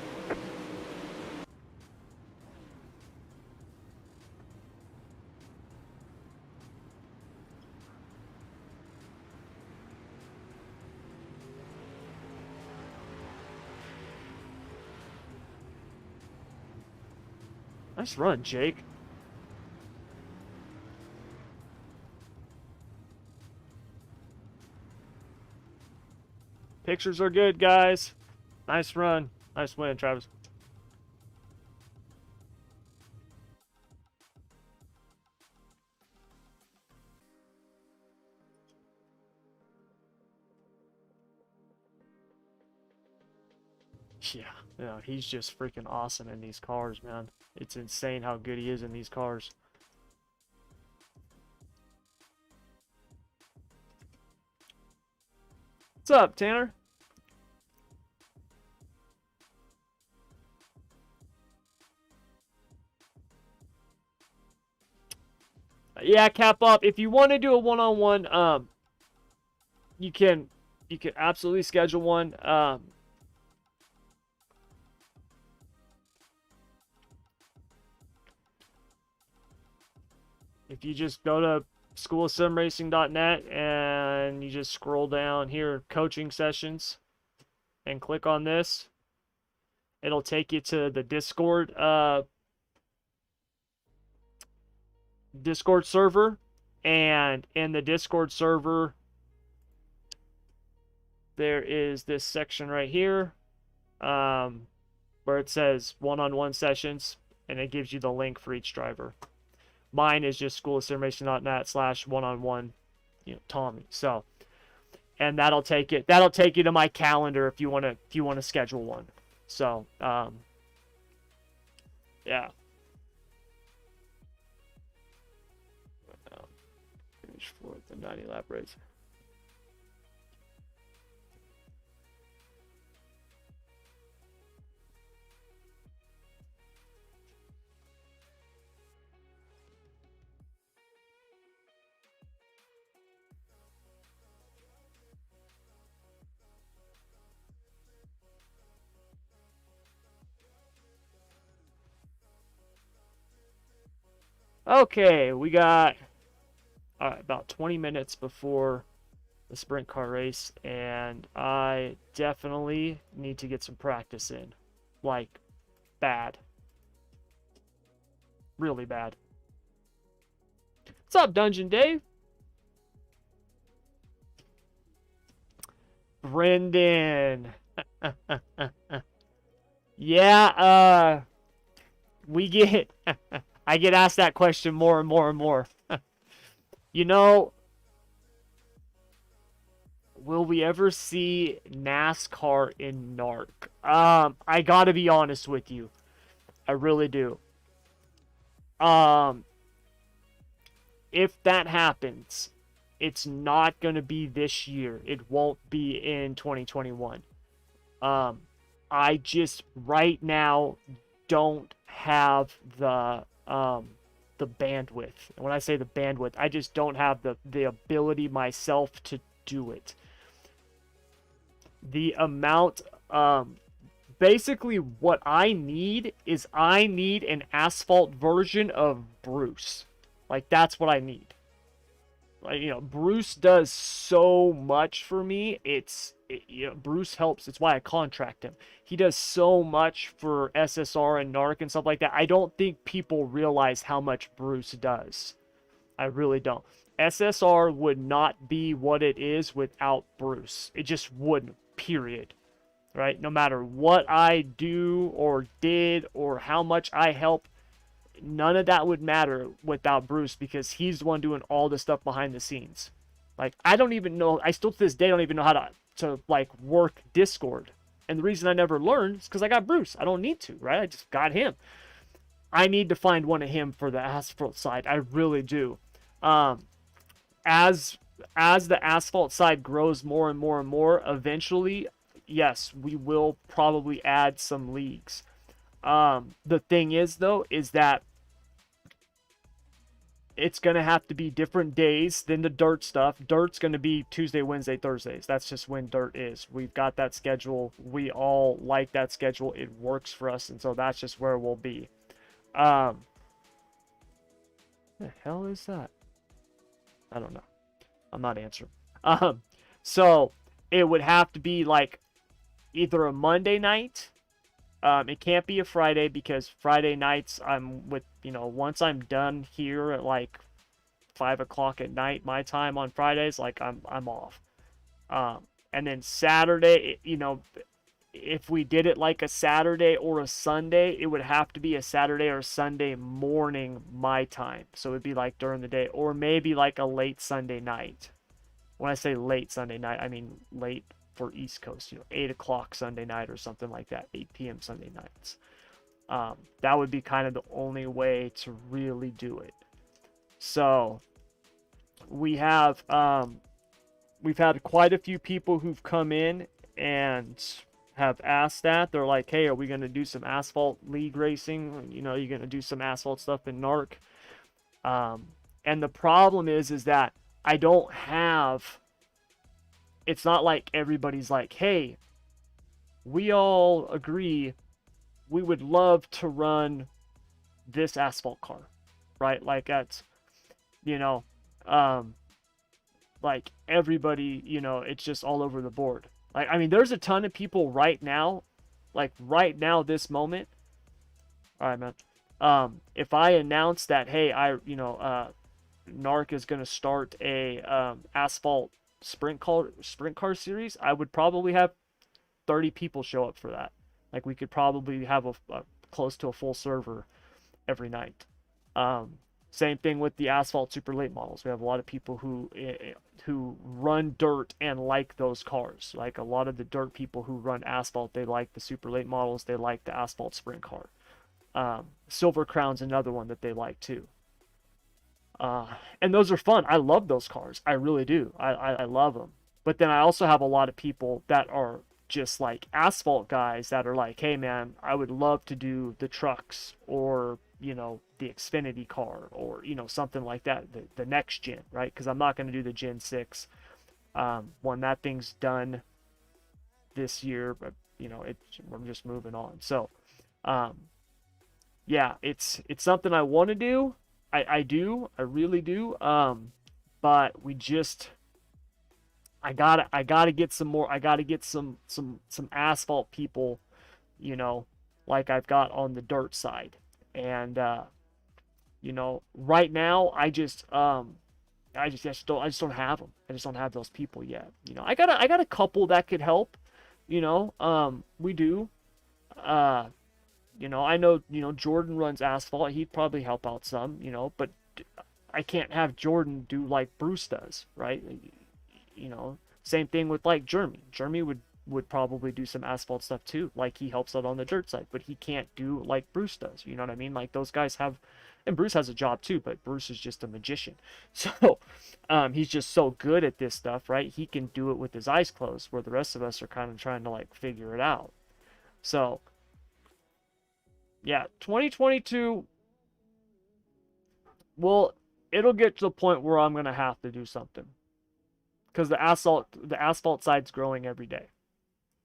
[SPEAKER 1] nice run, Jake. Pictures are good, guys. Nice run. Nice win, Travis. Yeah, he's just freaking awesome in these cars, man. It's insane how good he is in these cars. What's up, Tanner? Yeah, cap up. If you want to do a one-on-one, you can absolutely schedule one. If you just go to schoolofsimracing.net and you just scroll down here, coaching sessions, and click on this, it'll take you to the Discord server, and in the Discord server there is this section right here where it says one-on-one sessions, and it gives you the link for each driver. Mine is just schoolofsimracing.net/one-on-one, Tommy. So, and that'll take you to my calendar if you want to schedule one. So, yeah. Finish fourth in 90-lap race. Okay, we got about 20 minutes before the sprint car race, and I definitely need to get some practice in. Like, bad. Really bad. What's up, Dungeon Dave? Brendan. Yeah, we get I get asked that question more and more and more. You know, will we ever see NASCAR in NARC? I gotta be honest with you. I really do. Um, if that happens, it's not gonna be this year. It won't be in 2021. Um, I just right now don't have the bandwidth. And when I say the bandwidth, I just don't have the ability myself to do it. The amount basically what I need is I need an asphalt version of Bruce. Like that's what I need. Like, you know, Bruce does so much for me. You know, Bruce helps. It's why I contract him. He does so much for SSR and NARC and stuff like that. I don't think people realize how much Bruce does. I really don't. SSR would not be what it is without Bruce. It just wouldn't, period. Right? No matter what I do or did or how much I help, none of that would matter without Bruce because he's the one doing all the stuff behind the scenes. Like, I don't even know, I still to this day don't even know how to like work Discord. And the reason I never learned is because I got Bruce. I don't need to, right? I just got him. I need to find one of him for the asphalt side. I really do. As the asphalt side grows more and more and more, eventually, yes, we will probably add some leagues. The thing is, though, is that it's going to have to be different days than the dirt stuff. Dirt's going to be Tuesday, Wednesday, Thursdays. That's just when dirt is. We've got that schedule. We all like that schedule. It works for us, and so that's just where we'll be. The hell is that? I don't know. I'm not answering. So it would have to be like either a Monday night. It can't be a Friday because Friday nights I'm with, you know, once I'm done here at like 5 o'clock at night, my time on Fridays, like I'm off. And then Saturday, you know, if we did it like a Saturday or a Sunday, it would have to be a Saturday or Sunday morning my time. So it'd be like during the day or maybe like a late Sunday night. When I say late Sunday night, I mean late for East Coast, you know, 8 o'clock Sunday night or something like that, 8 p.m. Sunday nights. That would be kind of the only way to really do it. So we have we've had quite a few people who've come in and have asked that. They're like, hey, are we going to do some asphalt league racing? You know, you're going to do some asphalt stuff in NARC. And the problem is that I don't have, it's not like everybody's like, hey, we all agree we would love to run this asphalt car, right? Like that's, you know, like everybody, you know, it's just all over the board. Like, I mean, there's a ton of people right now, like right now, this moment. All right, man. If I announce that, hey, NARC is going to start a asphalt sprint car series, I would probably have 30 people show up for that. Like we could probably have a close to a full server every night. Same thing with the asphalt super late models. We have a lot of people who run dirt and like those cars. Like a lot of the dirt people who run asphalt, they like the super late models. They like the asphalt sprint car. Silver Crown's another one that they like too. And those are fun. I love those cars. I really do. I love them. But then I also have a lot of people that are just like asphalt guys that are like, hey man, I would love to do the trucks or, you know, the Xfinity car or, you know, something like that, the next gen, right? Because I'm not going to do the Gen 6 when that thing's done this year, but, you know, we're just moving on. So, yeah, it's something I want to do. I really do. But we just, I gotta get some more. I gotta get some asphalt people, you know, like I've got on the dirt side. And you know, right now I just don't have them. I just don't have those people yet. You know, I got a couple that could help. You know, we do. Uh, you know, I know, you know, Jordan runs asphalt. He'd probably help out some, you know, but I can't have Jordan do like Bruce does, right? You know, same thing with like Jeremy. Jeremy would probably do some asphalt stuff too. Like he helps out on the dirt side, but he can't do like Bruce does. You know what I mean? Like those guys have, and Bruce has a job too, but Bruce is just a magician. So, he's just so good at this stuff, right? He can do it with his eyes closed, where the rest of us are kind of trying to like figure it out. So, yeah, 2022. Well, it'll get to the point where I'm gonna have to do something because the asphalt side's growing every day.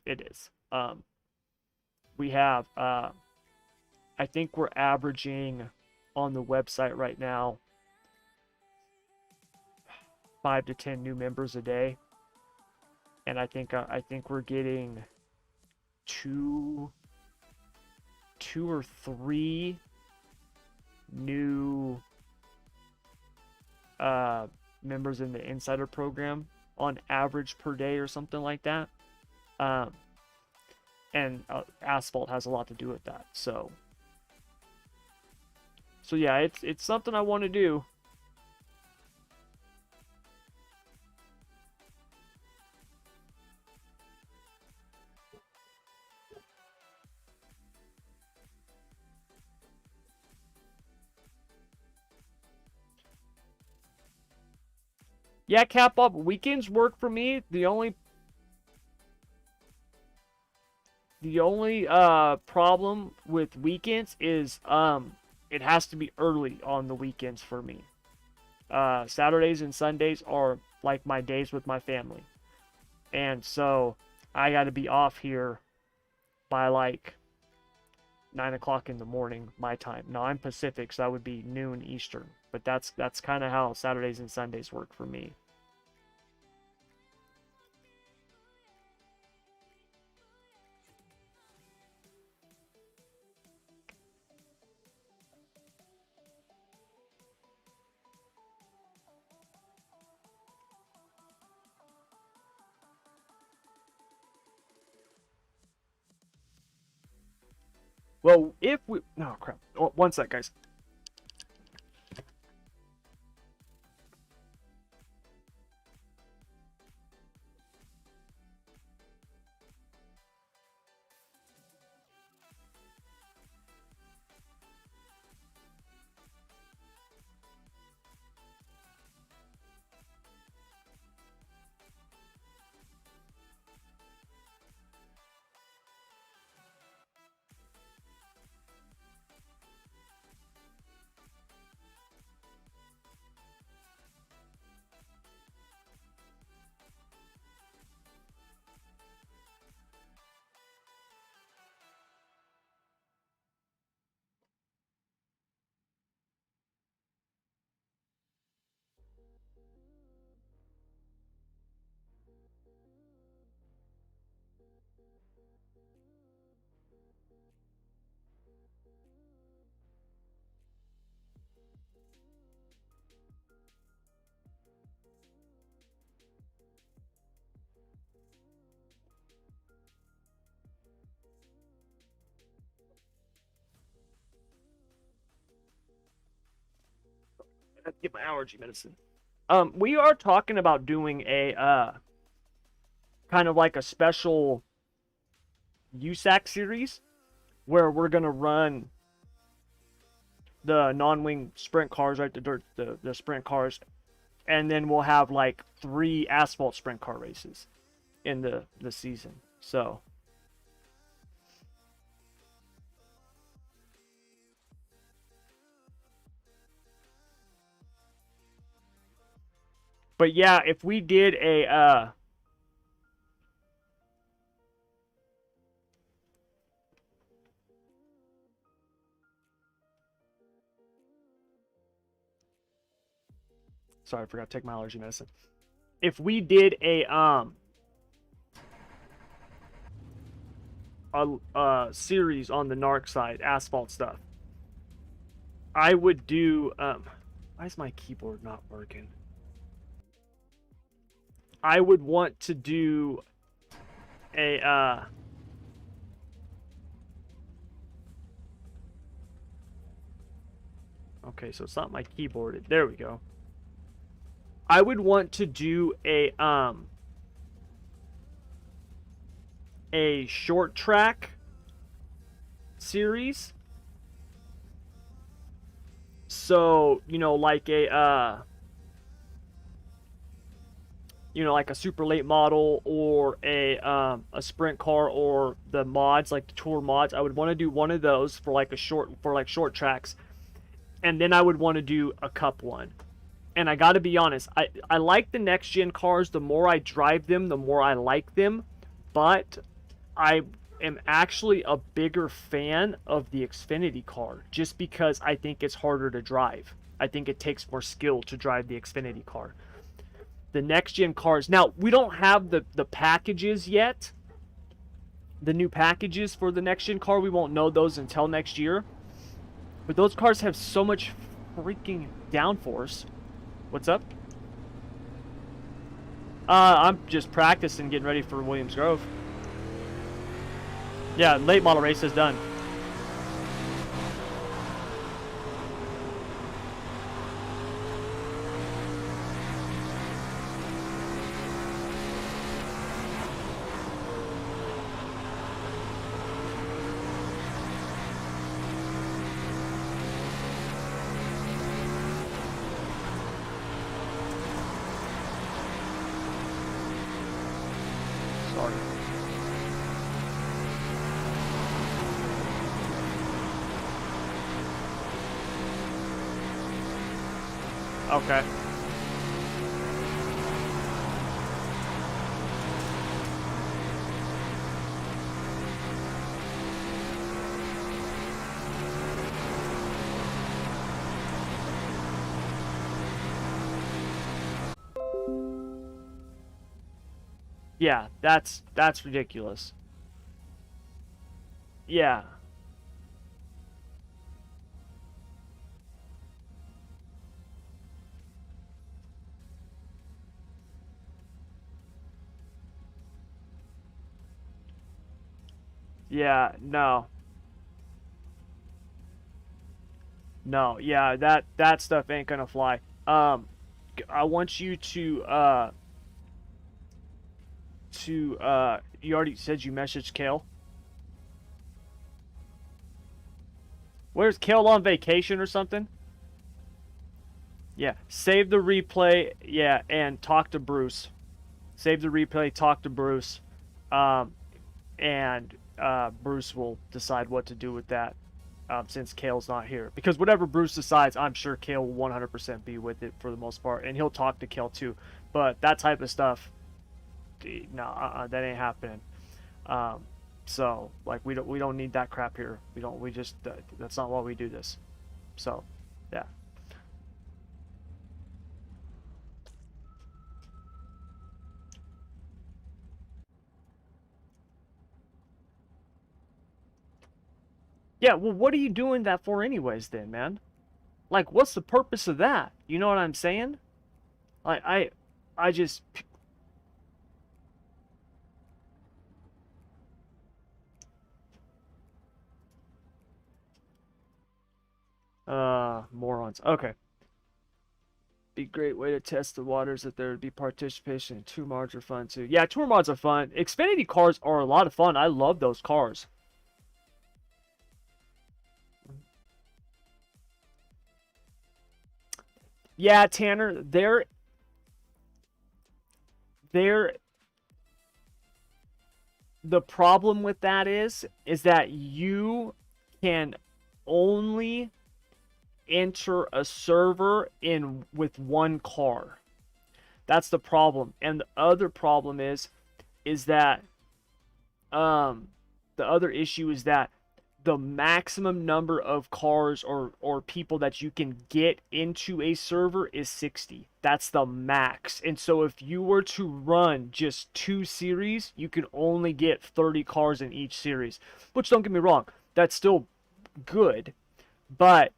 [SPEAKER 1] It is. We have I think we're averaging on the website right now 5 to 10 new members a day, and I think we're getting two or three new members in the insider program on average per day or something like that. Um, and asphalt has a lot to do with that. So yeah, it's something I want to do. Yeah, cap up weekends work for me. The only problem with weekends is it has to be early on the weekends for me. Saturdays and Sundays are like my days with my family. And so I got to be off here by like 9 o'clock in the morning, my time. Now I'm Pacific, so that would be noon Eastern. But that's kind of how Saturdays and Sundays work for me. Well, if we... Oh, crap. Oh, one sec, guys. I have to get my allergy medicine. We are talking about doing a kind of like a special USAC series where we're gonna run the non-wing sprint cars, right? The sprint cars, and then we'll have like 3 asphalt sprint car races in the season. So, but yeah, if we did a sorry, I forgot to take my allergy medicine. If we did a a series on the NARC side, asphalt stuff, I would do. Why is my keyboard not working? I would want to do a. Okay, so it's not my keyboard. There we go. I would want to do a short track series. So, like like a super late model or a sprint car or the mods, like the tour mods. I would want to do one of those for like short tracks. And then I would want to do a cup one. And I got to be honest, I like the next gen cars. The more I drive them, the more I like them. But I am actually a bigger fan of the Xfinity car just because I think it's harder to drive. I think it takes more skill to drive the Xfinity car. The next gen cars, now we don't have the packages yet. The new packages for the next gen car, we won't know those until next year. But those cars have so much freaking downforce. What's up? I'm just practicing, getting ready for Williams Grove. Yeah, late model race is done. Sorry. Okay. Yeah, that's ridiculous. Yeah. Yeah, no. No, yeah, that stuff ain't gonna fly. I want you to you already said you messaged Kale. Where's Kale, on vacation or something? Yeah, save the replay, yeah, and talk to Bruce. Save the replay, talk to Bruce. Um and Bruce will decide what to do with that. Since Kale's not here. Because whatever Bruce decides, I'm sure Kale will 100% be with it for the most part. And he'll talk to Kale too. But that type of stuff, no, that ain't happening. So, like, we don't need that crap here. We just, that's not why we do this. So, yeah. Yeah, well, what are you doing that for anyways then, man? Like, what's the purpose of that? You know what I'm saying? Like, I just... morons. Okay. Be a great way to test the waters if there would be participation in tour mods are fun too. Yeah, tour mods are fun. Xfinity cars are a lot of fun. I love those cars. Yeah, Tanner, they're the problem with that is that you can only enter a server in with one car. That's the problem. And the other problem is that the other issue is that the maximum number of cars or people that you can get into a server is 60. That's the max. And so if you were to run just 2 series, you can only get 30 cars in each series. Which, don't get me wrong, that's still good. But,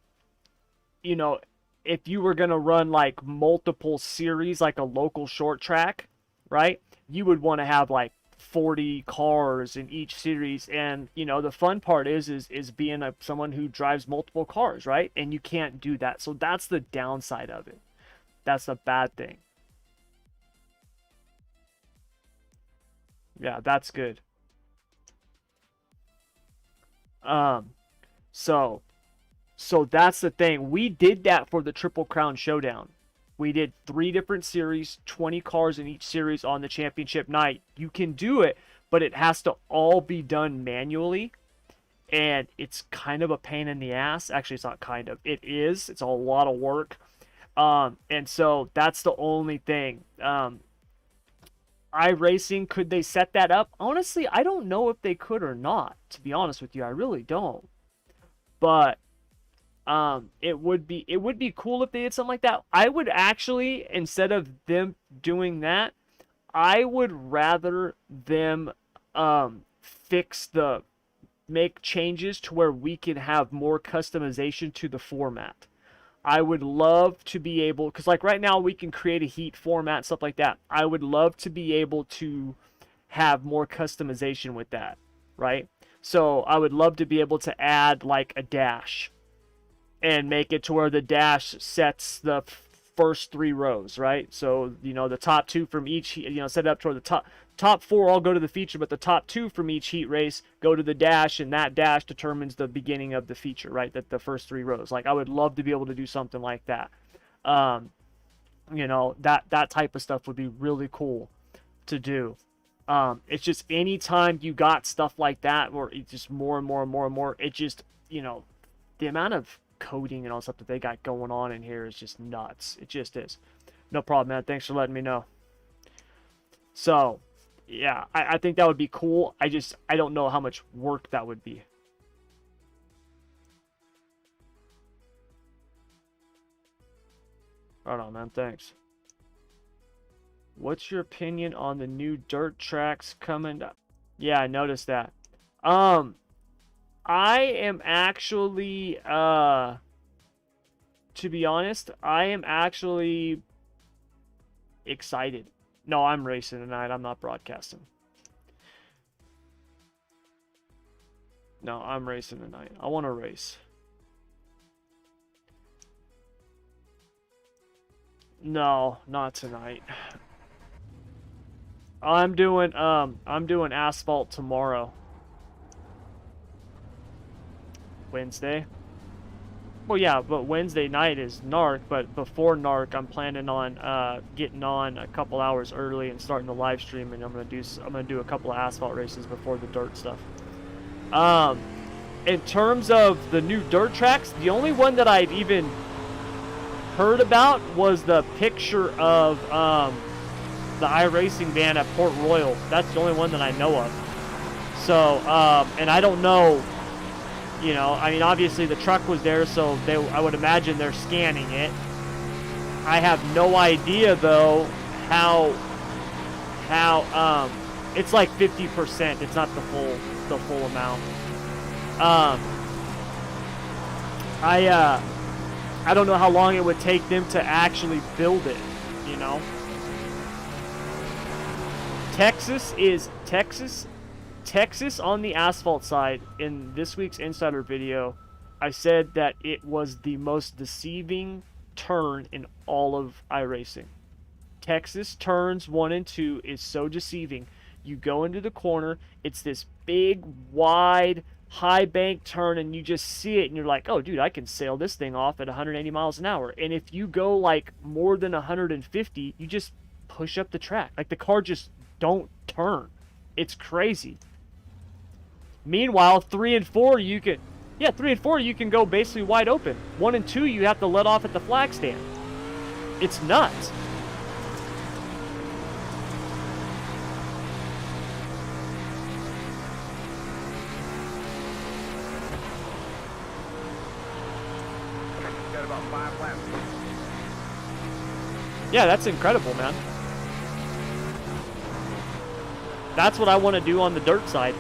[SPEAKER 1] you know, if you were going to run like multiple series, like a local short track, right? You would want to have like 40 cars in each series. And you know, the fun part is being someone who drives multiple cars, right? And you can't do that. So that's the downside of it. That's a bad thing. Yeah, that's good. So that's the thing. We did that for the Triple Crown Showdown. We did 3 different series, 20 cars in each series on the championship night. You can do it, but it has to all be done manually. And it's kind of a pain in the ass. Actually, it's not kind of. It is. It's a lot of work. And so that's the only thing. iRacing, could they set that up? Honestly, I don't know if they could or not, to be honest with you. I really don't. But it would be cool if they did something like that. I would actually, instead of them doing that, I would rather them make changes to where we can have more customization to the format. I would love to be able, because like right now we can create a heat format, stuff like that. I would love to be able to have more customization with that, right? So I would love to be able to add like a dash and make it to where the dash sets the first 3 rows, right? So, you know, the top 2 from each, you know, set it up toward the top 4 all go to the feature, but the top 2 from each heat race go to the dash, and that dash determines the beginning of the feature, right? That the first 3 rows. Like, I would love to be able to do something like that. You know, that type of stuff would be really cool to do. It's just anytime you got stuff like that, or it's just more and more and more and more, it just, you know, the amount of coding and all stuff that they got going on in here is just nuts. It just is. No problem, man. Thanks for letting me know. So, yeah, I think that would be cool. I don't know how much work that would be. Right on, man. Thanks. What's your opinion on the new dirt tracks coming up? Yeah, I noticed that. I am actually, to be honest, I am actually excited. No, I'm racing tonight. I'm not broadcasting. No, I'm racing tonight. I want to race. No, not tonight. I'm doing asphalt tomorrow. Wednesday. Well, yeah, but Wednesday night is NARC, but before NARC, I'm planning on getting on a couple hours early and starting the live stream, and I'm gonna do a couple of asphalt races before the dirt stuff. In terms of the new dirt tracks, the only one that I've even heard about was the picture of the iRacing van at Port Royal. That's the only one that I know of. So, and I don't know. You know, I mean, obviously the truck was there, so I would imagine they're scanning it. I have no idea though how it's like 50%. It's not the full amount. I don't know how long it would take them to actually build it. You know, Texas on the asphalt side. In this week's Insider video, I said that it was the most deceiving turn in all of iRacing. Texas turns 1 and 2 is so deceiving. You go into the corner, it's this big, wide, high bank turn, and you just see it, and you're like, oh, dude, I can sail this thing off at 180 miles an hour. And if you go, like, more than 150, you just push up the track. Like, the car just don't turn. It's crazy. Meanwhile, 3 and 4, you can go basically wide open. 1 and 2, you have to let off at the flag stand. It's nuts.
[SPEAKER 2] about 5 laps.
[SPEAKER 1] Yeah, that's incredible, man. That's what I want to do on the dirt side.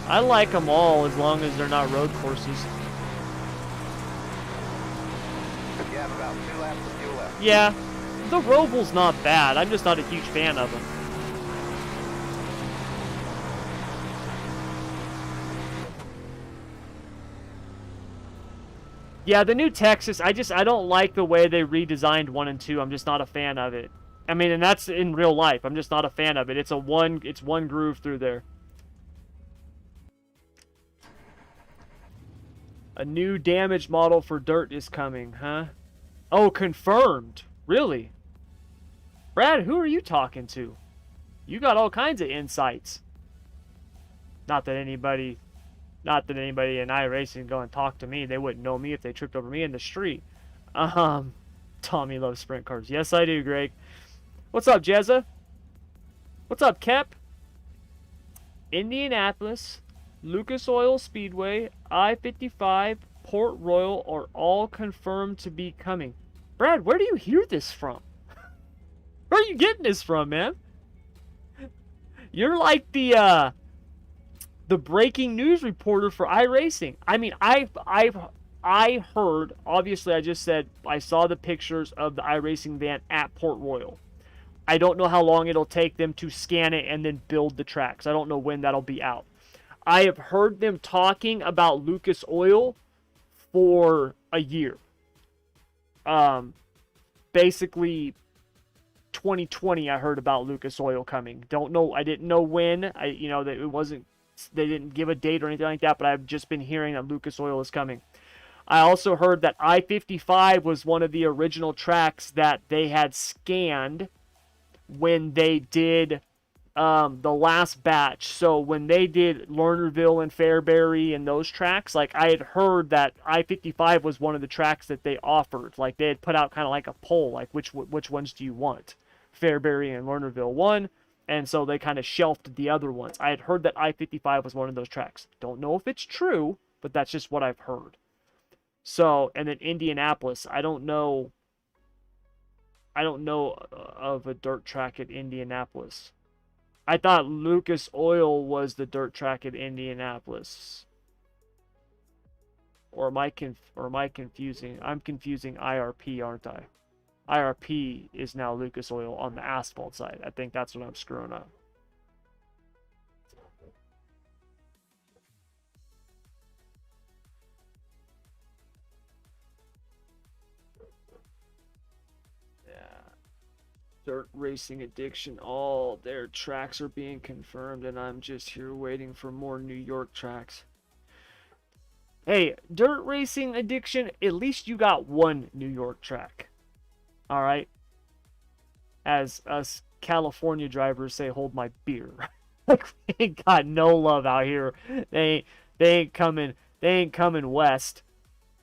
[SPEAKER 1] I like them all as long as they're not road courses.
[SPEAKER 2] You have about 2 laps of fuel left.
[SPEAKER 1] Yeah, the Roval's not bad. I'm just not a huge fan of them. Yeah, the new Texas, I don't like the way they redesigned 1 and 2. I'm just not a fan of it. I mean, and that's in real life. I'm just not a fan of it. It's one groove through there. A new damage model for dirt is coming, huh? Oh, confirmed. Really? Brad, who are you talking to? You got all kinds of insights. Not that anybody in iRacing go and talk to me. They wouldn't know me if they tripped over me in the street. Tommy loves sprint cars. Yes, I do, Greg. What's up, Jezza? What's up, Kep? Indianapolis, Lucas Oil Speedway, I-55, Port Royal are all confirmed to be coming. Brad, where do you hear this from? Where are you getting this from, man? You're like the breaking news reporter for iRacing. I mean, I heard, obviously I just said I saw the pictures of the iRacing van at Port Royal. I don't know how long it'll take them to scan it and then build the tracks. I don't know when that'll be out. I have heard them talking about Lucas Oil for a year. Basically 2020 I heard about Lucas Oil coming. Don't know, I didn't know when. That it wasn't, they didn't give a date or anything like that, but I've just been hearing that Lucas Oil is coming. I also heard that I-55 was one of the original tracks that they had scanned when they did the last batch. So when they did Lernerville and Fairbury and those tracks, like I had heard that I-55 was one of the tracks that they offered. Like they had put out kind of like a poll, like which ones do you want? Fairbury and Lernerville won, and so they kind of shelved the other ones. I had heard that I-55 was one of those tracks. Don't know if it's true, but that's just what I've heard. So, and then Indianapolis, I don't know of a dirt track at Indianapolis. I thought Lucas Oil was the dirt track at Indianapolis. Or am I confusing? I'm confusing IRP, aren't I? IRP is now Lucas Oil on the asphalt side. I think that's what I'm screwing up. Dirt Racing Addiction, all their tracks are being confirmed, and I'm just here waiting for more New York tracks. Hey, Dirt Racing Addiction, at least you got one New York track. Alright? As us California drivers say, hold my beer. Like, we ain't got no love out here. They ain't coming west.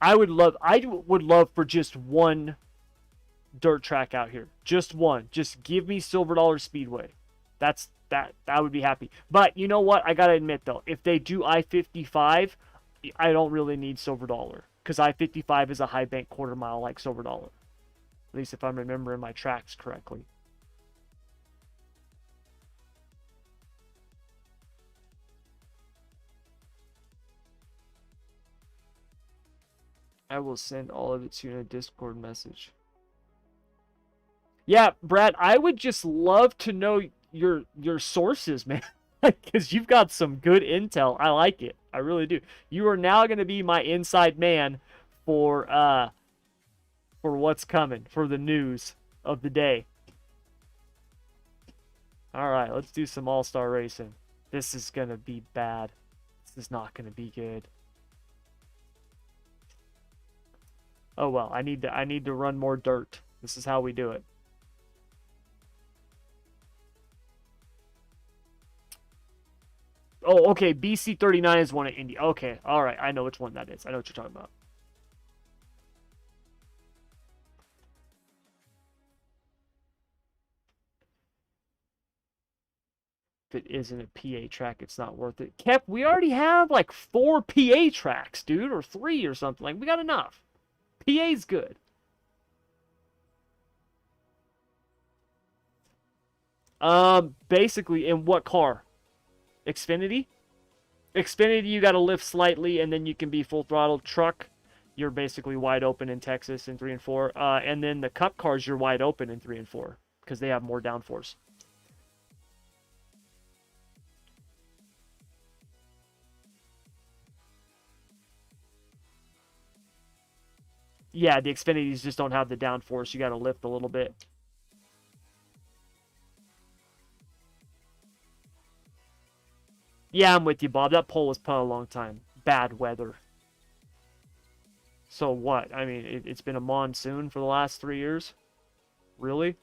[SPEAKER 1] I would love for just one dirt track out here. Just one. Just give me Silver Dollar Speedway. That would be happy. But you know what? I gotta admit though, if they do I-55, I don't really need Silver Dollar, because I-55 is a high bank quarter mile like Silver Dollar. At least if I'm remembering my tracks correctly. I will send all of it to you in a Discord message. Yeah, Brad, I would just love to know your sources, man. Because you've got some good intel. I like it. I really do. You are now going to be my inside man for what's coming, for the news of the day. All right, let's do some all-star racing. This is gonna be bad. This is not gonna be good. Oh well, I need to run more dirt. This is how we do it. Oh, okay. BC39 is one at Indy. Okay, all right. I know which one that is. I know what you're talking about. If it isn't a PA track, it's not worth it. Kep, we already have like 4 PA tracks, dude, or 3 or something. Like, we got enough. PA's good. Basically, in what car? Xfinity? Xfinity, you got to lift slightly, and then you can be full throttle. Truck, you're basically wide open in Texas in 3 and 4. And then the Cup cars, you're wide open in 3 and 4 because they have more downforce. Yeah, the Xfinities just don't have the downforce. You got to lift a little bit. Yeah, I'm with you, Bob. That pole was put a long time. Bad weather. So what? I mean, it's been a monsoon for the last 3 years? Really?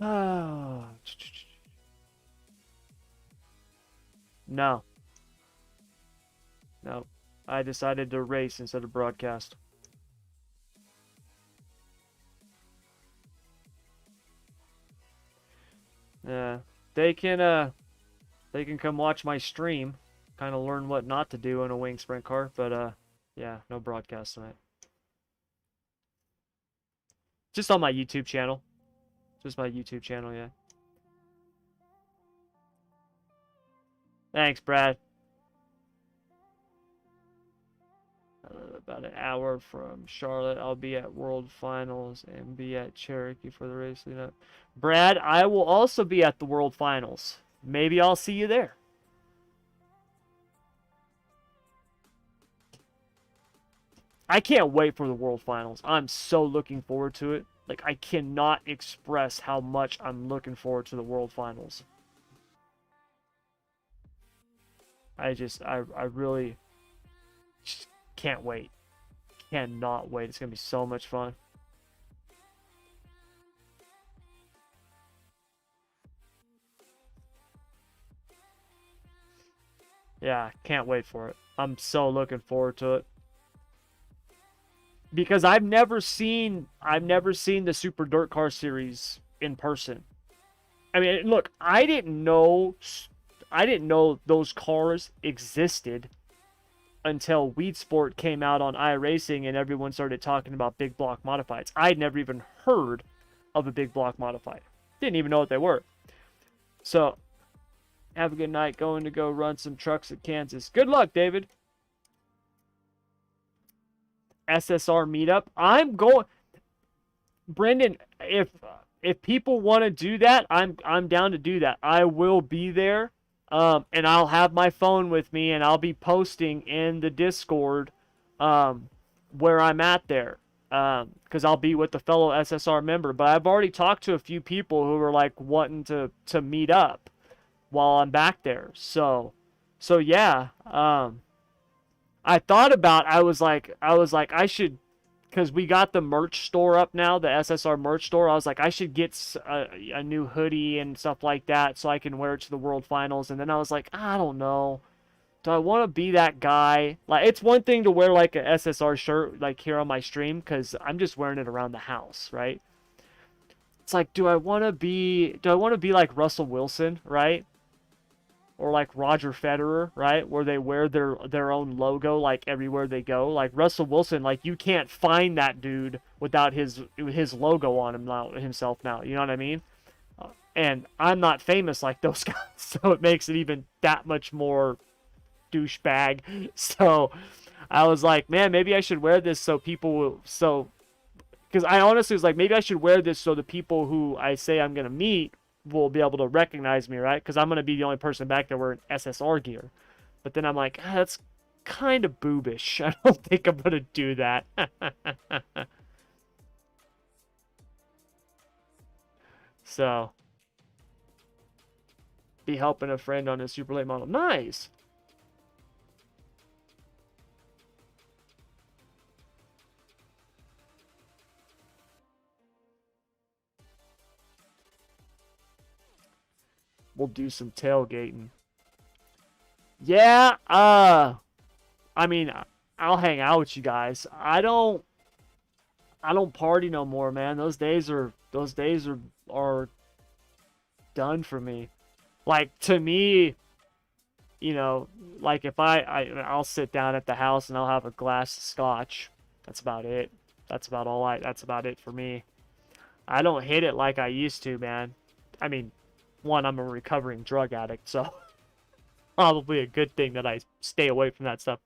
[SPEAKER 1] Oh. No. No. I decided to race instead of broadcast. Yeah. They can come watch my stream, kind of learn what not to do in a wing sprint car, but yeah, no broadcast tonight. Just on my YouTube channel. Just my YouTube channel, yeah. Thanks, Brad. About an hour from Charlotte, I'll be at World Finals and be at Cherokee for the race lead up. Brad, I will also be at the World Finals. Maybe I'll see you there. I can't wait for the World Finals. I'm so looking forward to it. Like, I cannot express how much I'm looking forward to the World Finals. I really just can't wait. Cannot wait. It's going to be so much fun. Yeah, can't wait for it. I'm so looking forward to it. Because I've never seen the Super Dirt Car series in person. I mean, look, I didn't know those cars existed until Weed Sport came out on iRacing and everyone started talking about big block modifieds. I'd never even heard of a big block modified. Didn't even know what they were. So, have a good night. Going to go run some trucks at Kansas. Good luck, David. SSR meetup. I'm going, Brendan. If people want to do that, I'm down to do that. I will be there. And I'll have my phone with me, and I'll be posting in the Discord where I'm at there, because I'll be with a fellow SSR member. But I've already talked to a few people who are like wanting to meet up while I'm back there. So yeah. I thought about. I was like I should. Because we got the merch store up now, the SSR merch store. I was like, I should get a new hoodie and stuff like that so I can wear it to the World Finals. And then I was like, I don't know. do I want to be that guy? Like, it's one thing to wear like a SSR shirt like here on my stream because I'm just wearing it around the house, right? It's like, do I want to be like Russell Wilson, right? Or like Roger Federer, right? Where they wear their own logo like everywhere they go. Like Russell Wilson, like you can't find that dude without his logo on him now, himself now. You know what I mean? And I'm not famous like those guys, so it makes it even that much more douchebag. So I was like, man, maybe I should wear this so people will, because I honestly was like, maybe I should wear this so the people who I say I'm gonna meet will be able to recognize me, right? Because I'm gonna be the only person back there wearing SSR gear. But then I'm like, that's kind of boobish. I don't think I'm gonna do that. So, be helping a friend on his super late model. Nice. We'll do some tailgating. Yeah, I mean, I'll hang out with you guys. I don't party no more, man. Those days are done for me. Like to me, like if I'll sit down at the house and I'll have a glass of scotch. That's about it. That's about it for me. I don't hit it like I used to, man. I mean, one, I'm a recovering drug addict, so probably a good thing that I stay away from that stuff.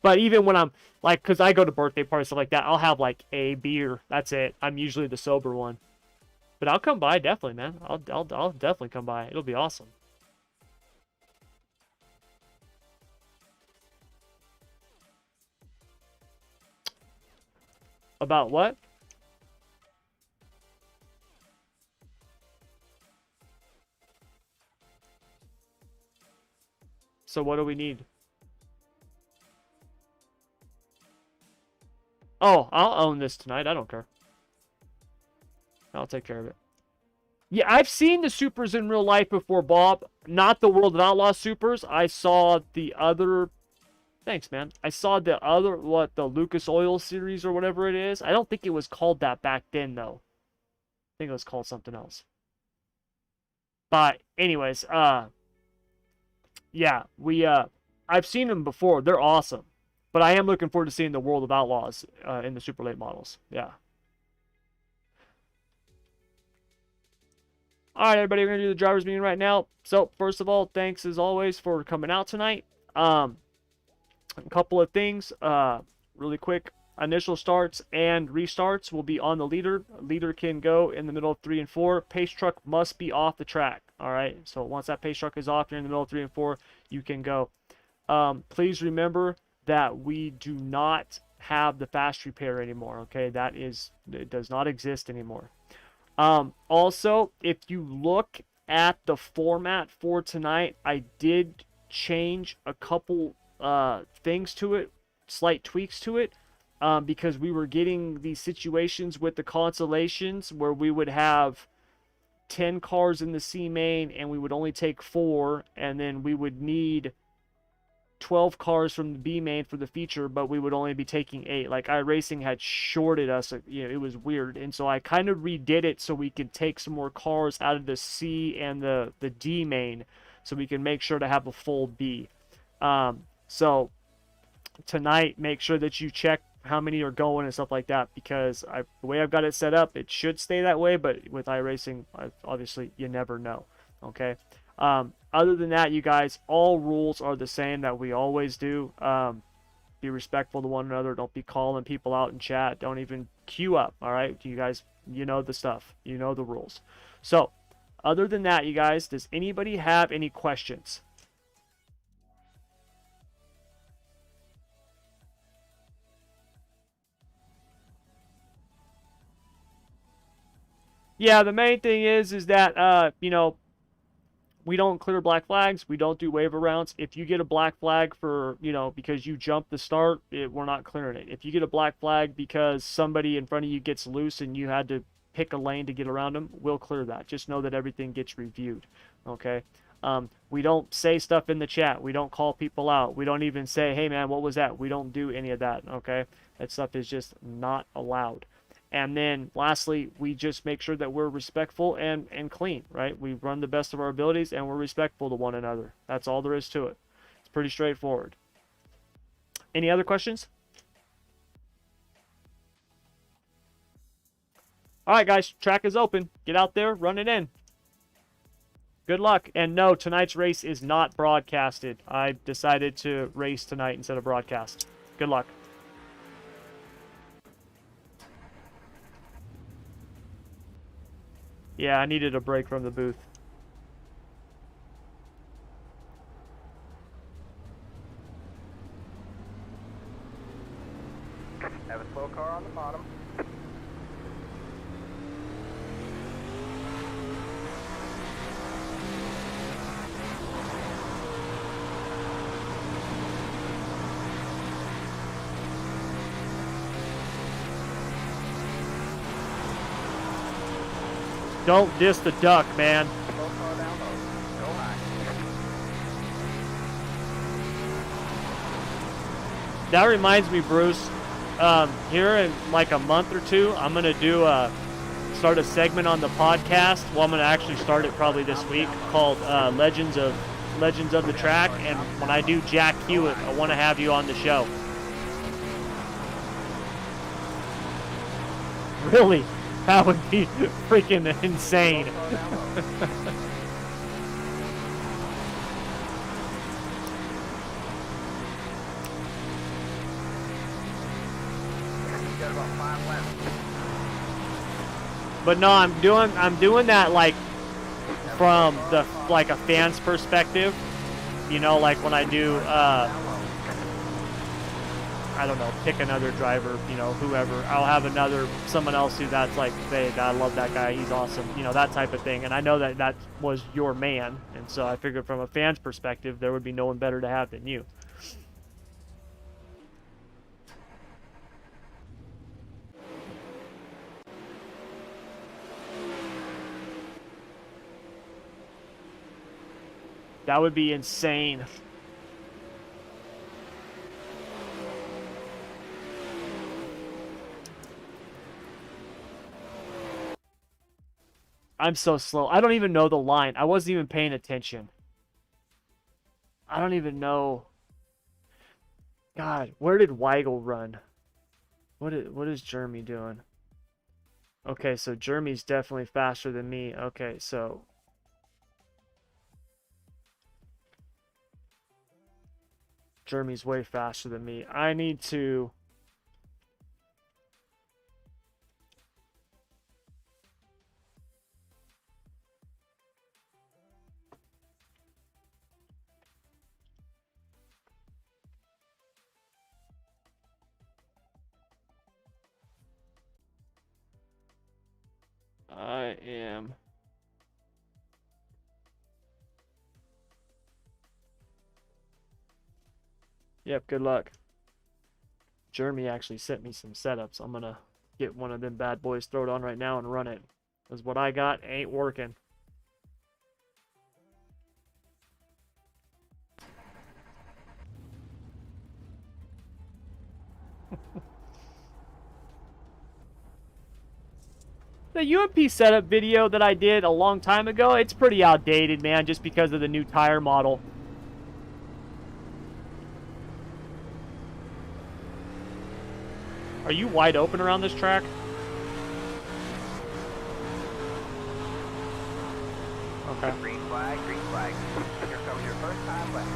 [SPEAKER 1] But even when I'm like, cause I go to birthday parties stuff like that, I'll have like a beer. That's it. I'm usually the sober one. But I'll come by definitely, man. I'll definitely come by. It'll be awesome. About what? So what do we need? Oh, I'll own this tonight. I don't care. I'll take care of it. Yeah, I've seen the supers in real life before, Bob. Not the World of Outlaws supers. I saw the other. Thanks, man. I saw the other, the Lucas Oil series or whatever it is. I don't think it was called that back then, though. I think it was called something else. But anyways, yeah, I've seen them before. They're awesome. But I am looking forward to seeing the World of Outlaws in the super late models. Yeah. All right, everybody, we're going to do the driver's meeting right now. So, first of all, thanks as always for coming out tonight. A couple of things, really quick. Initial starts and restarts will be on the leader. Leader can go in the middle of 3 and 4. Pace truck must be off the track. All right, so once that pace truck is off, you're in the middle of 3 and 4, you can go. Please remember that we do not have the fast repair anymore. Okay, it does not exist anymore. Also, if you look at the format for tonight, I did change a couple things to it, slight tweaks to it, because we were getting these situations with the consolations where we would have 10 cars in the C main and we would only take 4, and then we would need 12 cars from the B main for the feature, but we would only be taking 8. Like iRacing had shorted us, it was weird, and so I kind of redid it so we could take some more cars out of the C and the D main, so we can make sure to have a full B. So tonight, make sure that you check how many are going and stuff like that, because the way I've got it set up, it should stay that way, but with iRacing, obviously you never know. Okay. Other than that, you guys, all rules are the same that we always do. Be respectful to one another. Don't be calling people out in chat. Don't even queue up. All right, you guys, you know the stuff. You know the rules. So, other than that, you guys, does anybody have any questions? Yeah, the main thing is that we don't clear black flags. We don't do waiver rounds. If you get a black flag for, because you jumped the start, we're not clearing it. If you get a black flag because somebody in front of you gets loose and you had to pick a lane to get around them, we'll clear that. Just know that everything gets reviewed. Okay. We don't say stuff in the chat. We don't call people out. We don't even say, hey man, what was that? We don't do any of that, okay? That stuff is just not allowed. And then lastly, we just make sure that we're respectful and clean, right? We run the best of our abilities and we're respectful to one another. That's all there is to it. It's pretty straightforward. Any other questions? All right, guys, track is open. Get out there, run it in. Good luck. And no, tonight's race is not broadcasted. I decided to race tonight instead of broadcast. Good luck. Yeah, I needed a break from the booth.
[SPEAKER 2] Have a slow car on the bottom.
[SPEAKER 1] Don't diss the duck, man.
[SPEAKER 2] Slow car down low. Go high.
[SPEAKER 1] That reminds me, Bruce. Here in like a month or two, I'm gonna start a segment on the podcast. Well, I'm gonna actually start it probably this week, called Legends of the Track. And when I do Jack Hewitt, I want to have you on the show. Really? That would be freaking insane.
[SPEAKER 2] Slow car down low. You got about 5 left.
[SPEAKER 1] But no, I'm doing that like from a fan's perspective. You know, like when I do I don't know, pick another driver, you know, whoever. I'll have someone else who that's like, hey, I love that guy, he's awesome, you know, that type of thing. And I know that was your man, and so I figured from a fan's perspective, there would be no one better to have than you. That would be insane. I'm so slow. I don't even know the line. I wasn't even paying attention. I don't even know. God, where did Weigel run? What is Jeremy doing? Okay, so Jeremy's definitely faster than me. Okay, so Jeremy's way faster than me. I need to... I am... Yep, good luck. Jeremy actually sent me some setups. I'm gonna get one of them bad boys, throw it on right now and run it. Because what I got ain't working. The UMP setup video that I did a long time ago, it's pretty outdated, man, just because of the new tire model. Are you wide open around this track? Okay.
[SPEAKER 2] Green flag, green flag. Here comes your first time left.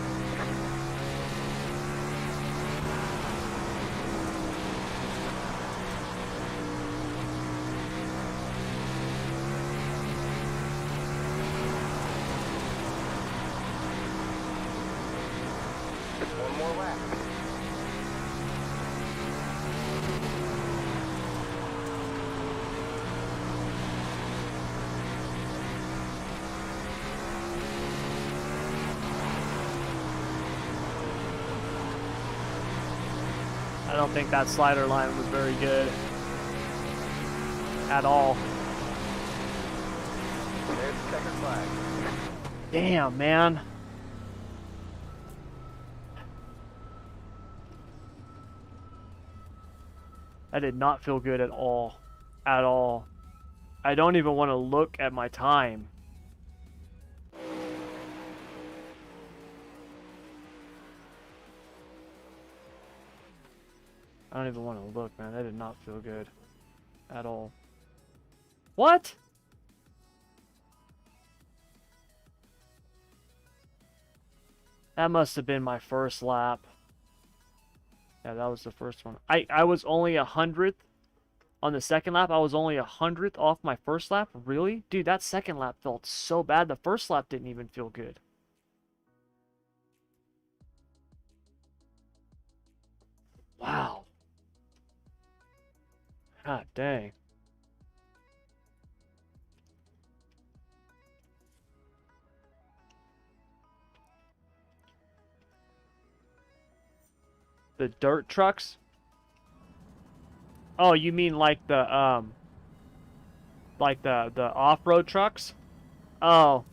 [SPEAKER 2] One more lap.
[SPEAKER 1] I don't think that slider line was very good at all.
[SPEAKER 2] There's the checkered flag.
[SPEAKER 1] Damn, man. That did not feel good at all. At all. I don't even want to look at my time. I don't even want to look, man. That did not feel good. At all. What? That must have been my first lap. Yeah, that was the first one. I was only 100th on the second lap. I was only 100th off my first lap. Really? Dude, that second lap felt so bad. The first lap didn't even feel good. Wow. God dang. The dirt trucks? Oh, you mean like the off-road trucks? Oh,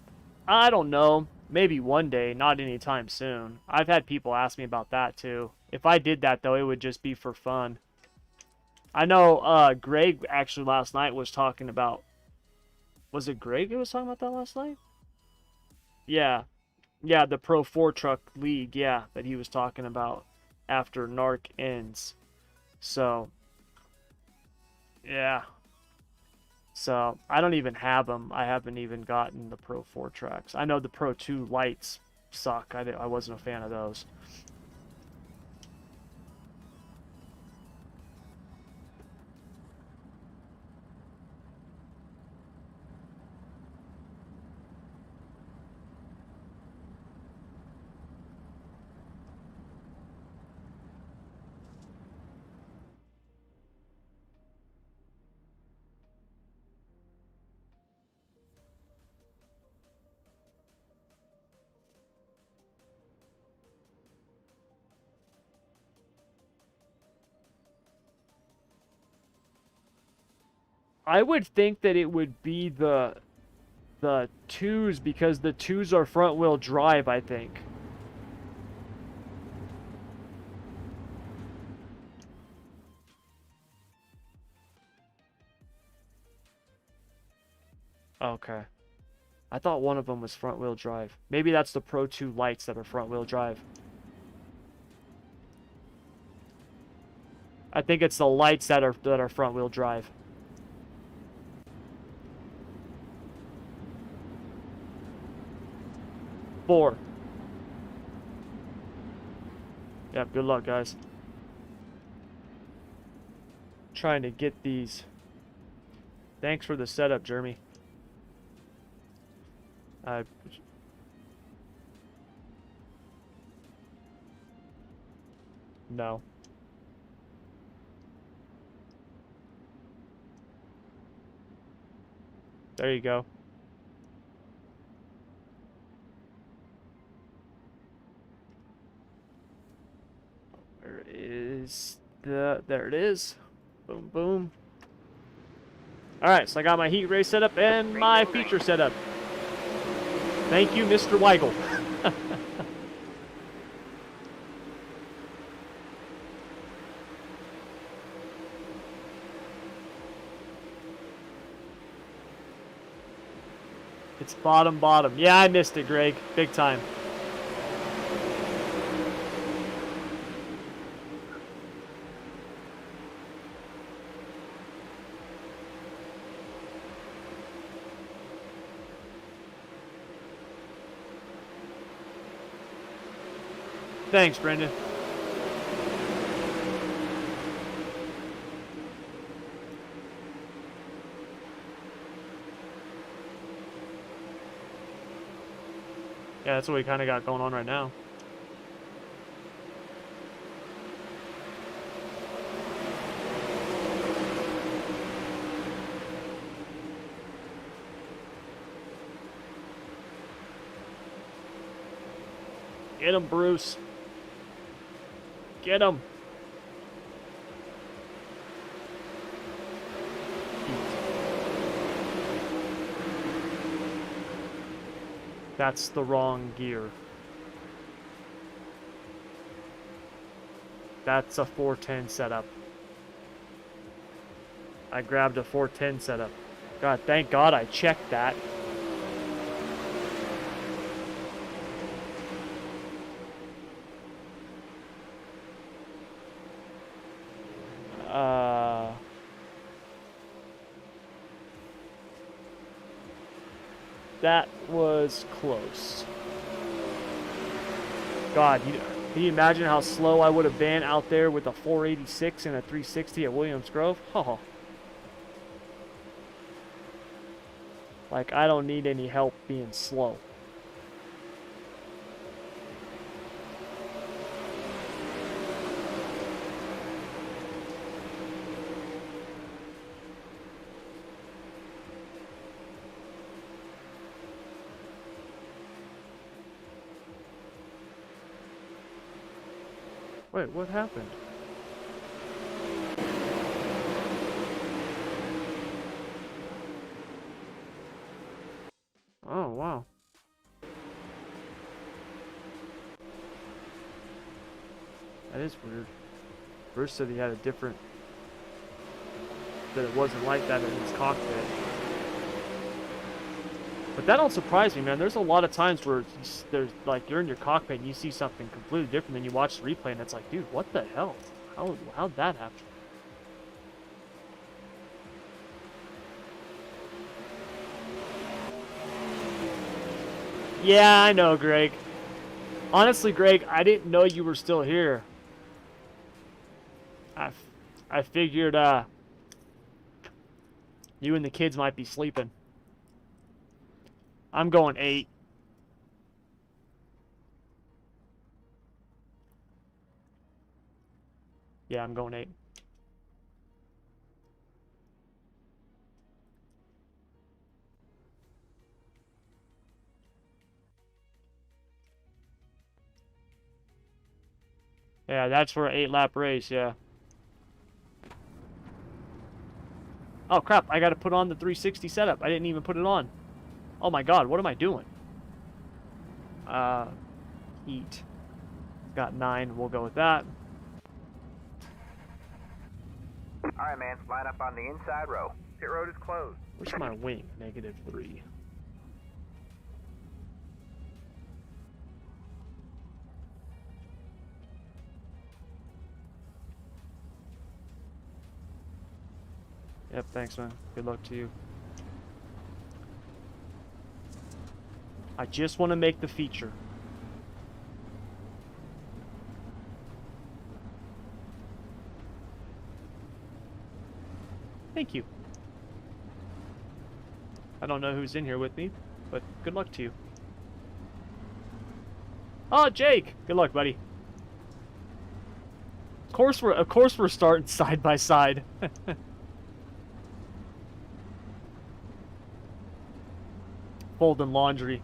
[SPEAKER 1] I don't know. Maybe one day, not anytime soon. I've had people ask me about that too. If I did that though, it would just be for fun. I know Greg actually last night was talking about, was it Greg who was talking about that last night? Yeah. Yeah, the Pro 4 Truck League, yeah, that he was talking about after NARC ends. So, yeah. So, I don't even have them. I haven't even gotten the Pro 4 tracks. I know the Pro 2 lights suck. I wasn't a fan of those. I would think that it would be the twos because the twos are front wheel drive, I think. Okay. I thought one of them was front wheel drive. Maybe that's the Pro 2 lights that are front wheel drive. I think it's the lights that are front wheel drive. Four. Yeah, good luck, guys. Trying to get these. Thanks for the setup, Jeremy. No. There you go. Where is there it is. Boom, boom. Alright, so I got my heat race set up and my feature set up. Thank you, Mr. Weigel. It's bottom. Yeah, I missed it, Greg. Big time. Thanks, Brendan. Yeah, that's what we kind of got going on right now. Get him, Bruce. Get him. That's the wrong gear. That's a 410 setup. I grabbed a 410 setup. God, thank God I checked that. That was close. God, can you imagine how slow I would have been out there with a 486 and a 360 at Williams Grove? Oh. Like, I don't need any help being slow. Wait, what happened? Oh, wow. That is weird. Bruce said he had a different... that it wasn't like that in his cockpit. But that don't surprise me, man. There's a lot of times where there's like you're in your cockpit and you see something completely different than you watch the replay, and it's like, dude, what the hell? How'd that happen? Yeah, I know, Greg. Honestly, Greg, I didn't know you were still here. I figured you and the kids might be sleeping. I'm going 8. Yeah, I'm going 8. Yeah, that's for an 8-lap race, yeah. Oh, crap, I gotta put on the 360 setup. I didn't even put it on. Oh my god, what am I doing? Heat. Got 9, we'll go with that.
[SPEAKER 2] Alright, man, line up on the inside row. Pit road is closed.
[SPEAKER 1] Where's my wing? -3. Yep, thanks, man. Good luck to you. I just want to make the feature. Thank you. I don't know who's in here with me, but good luck to you. Oh, Jake! Good luck, buddy. Of course we're starting side by side. Folding laundry.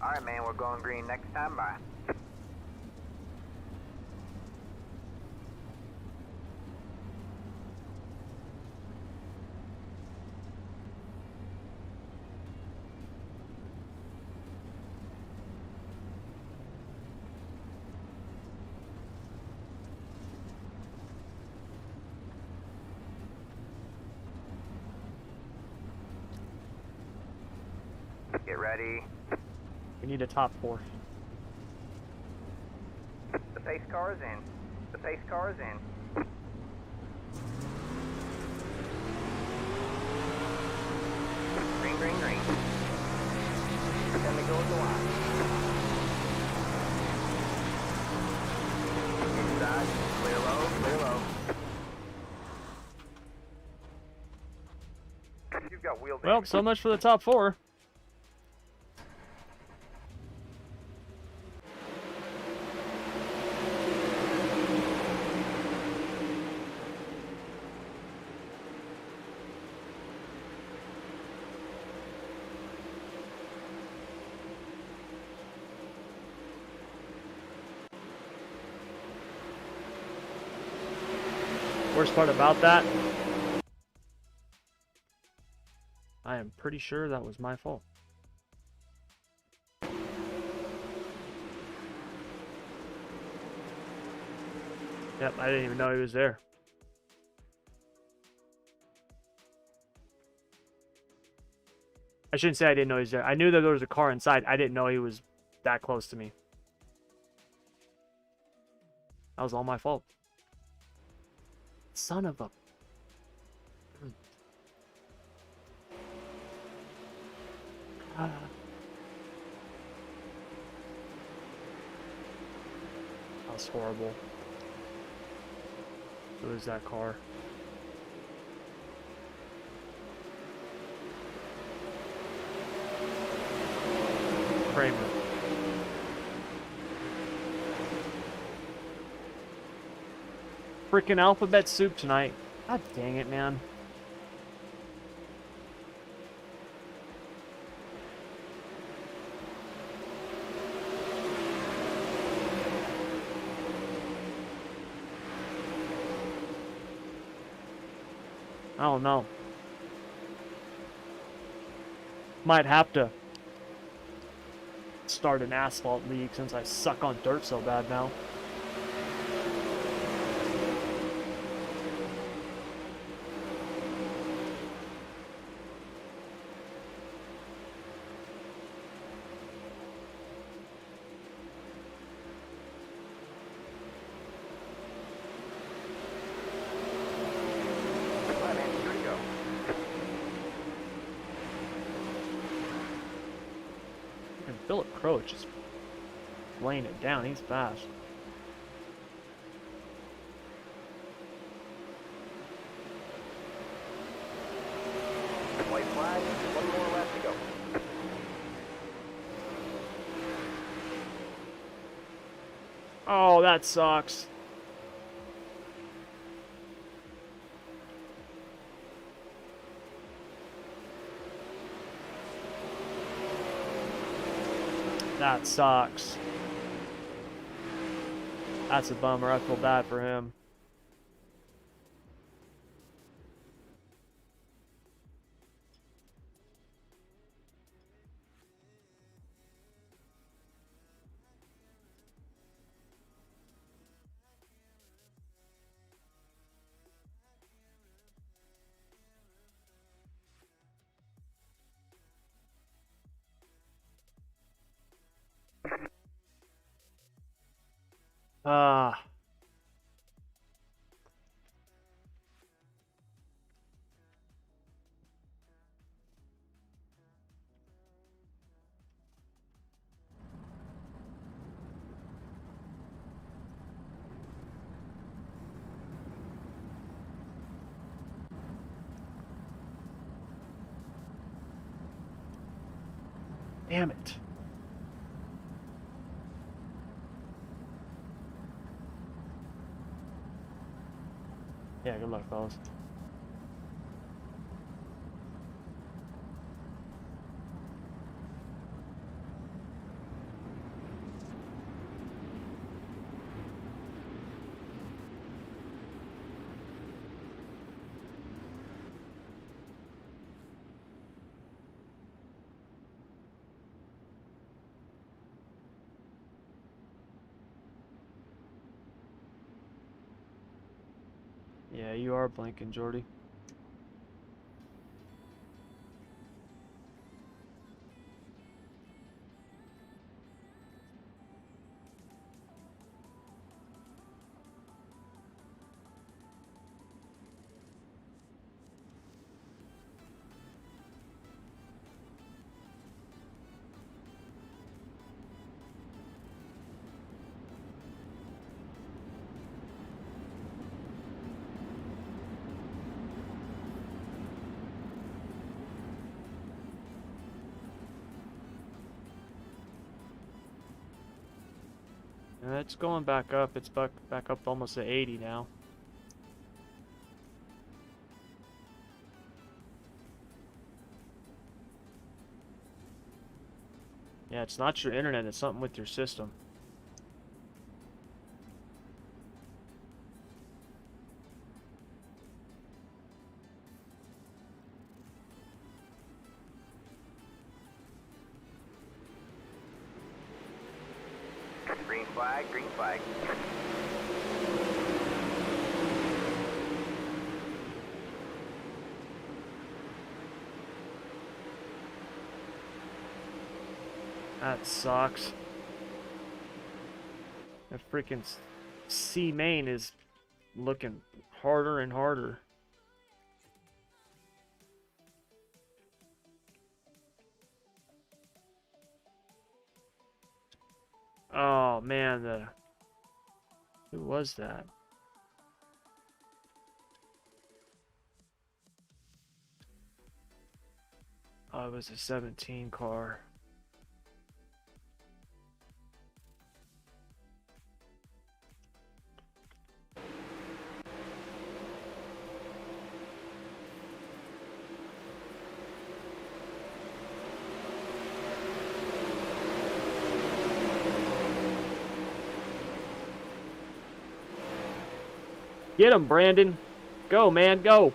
[SPEAKER 2] Alright, man, we're going green next time. Bye. Get ready.
[SPEAKER 1] We need a top 4.
[SPEAKER 2] The pace car is in. The pace car is in. Green, green, green. Then we go with the line. Inside, clear low, clear low. You've got wheel damage.
[SPEAKER 1] Well, so much for the top 4. Worst part about that, I am pretty sure that was my fault. Yep, I didn't even know he was there. I shouldn't say I didn't know he was there. I knew that there was a car inside. I didn't know he was that close to me. That was all my fault. Son of a... That was horrible. Who is that car? Kramer. Freaking alphabet soup tonight. God dang it, man. I don't know. Might have to start an asphalt league since I suck on dirt so bad now. Philip Croach just laying it down. He's fast.
[SPEAKER 2] White flag, 1 more left to go.
[SPEAKER 1] Oh, that sucks. That sucks. That's a bummer. I feel bad for him. Ah. Damn it. Yeah, good luck, fellas. Yeah, you are blinking, Jordy. And it's going back up. It's back up almost to 80 now. Yeah, it's not your internet. It's something with your system.
[SPEAKER 2] flag, green flag.
[SPEAKER 1] That sucks. That freaking C main is looking harder and harder. Oh man, who was that? Oh, it was a 17 car. Get him, Brandon. Go, man, go.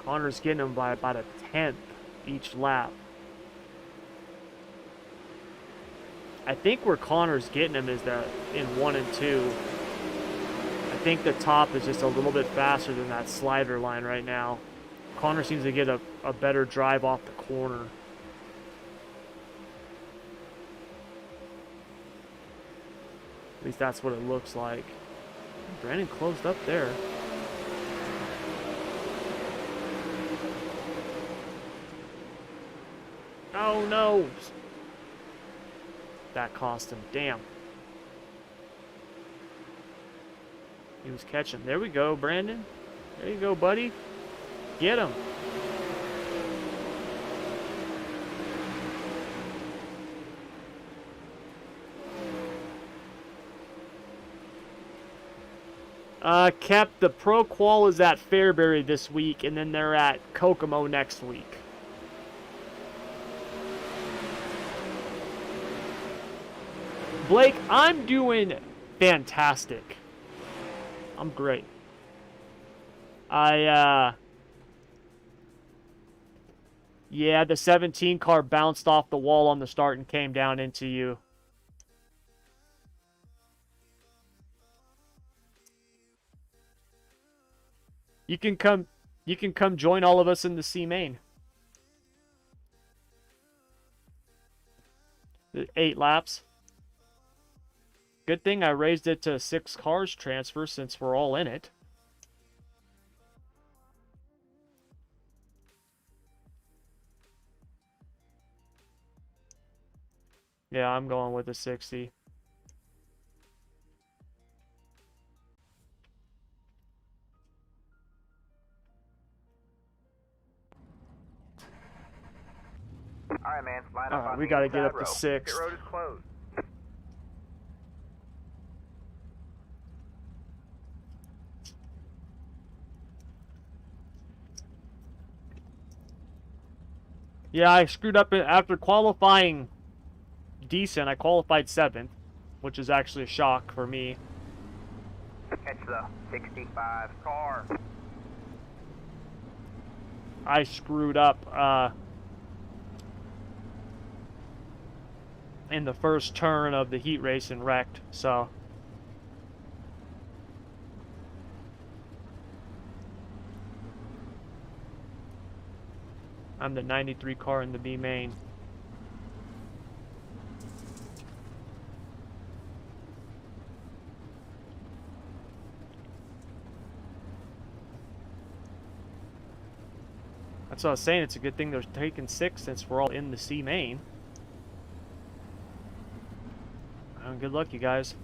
[SPEAKER 1] Connor's getting him by about a 10th each lap. I think where Connor's getting him is that in 1 and 2. I think the top is just a little bit faster than that slider line right now. Connor seems to get a better drive off the corner. At least that's what it looks like. Brandon closed up there. Oh no! That cost him. Damn. He was catching. There we go, Brandon. There you go, buddy. Get him. Kept the Pro Qual is at Fairbury this week, and then they're at Kokomo next week. Blake, I'm doing fantastic. I'm great. Yeah, the 17 car bounced off the wall on the start and came down into you. You can come join all of us in the C main. 8 laps. Good thing I raised it to 6 cars transfer since we're all in it. Yeah, I'm going with a 60.
[SPEAKER 2] Alright, man. Line up on
[SPEAKER 1] We
[SPEAKER 2] the
[SPEAKER 1] got to get
[SPEAKER 2] inside
[SPEAKER 1] up to
[SPEAKER 2] row.
[SPEAKER 1] 6th.
[SPEAKER 2] Pit road is closed.
[SPEAKER 1] Yeah, I screwed up after qualifying decent. I qualified 7th, which is actually a shock for me.
[SPEAKER 2] Catch the 65 car.
[SPEAKER 1] I screwed up in the first turn of the heat race and wrecked, so I'm the 93 car in the B main. That's what I was saying. It's a good thing they're taking 6 since we're all in the C main. Good luck, you guys.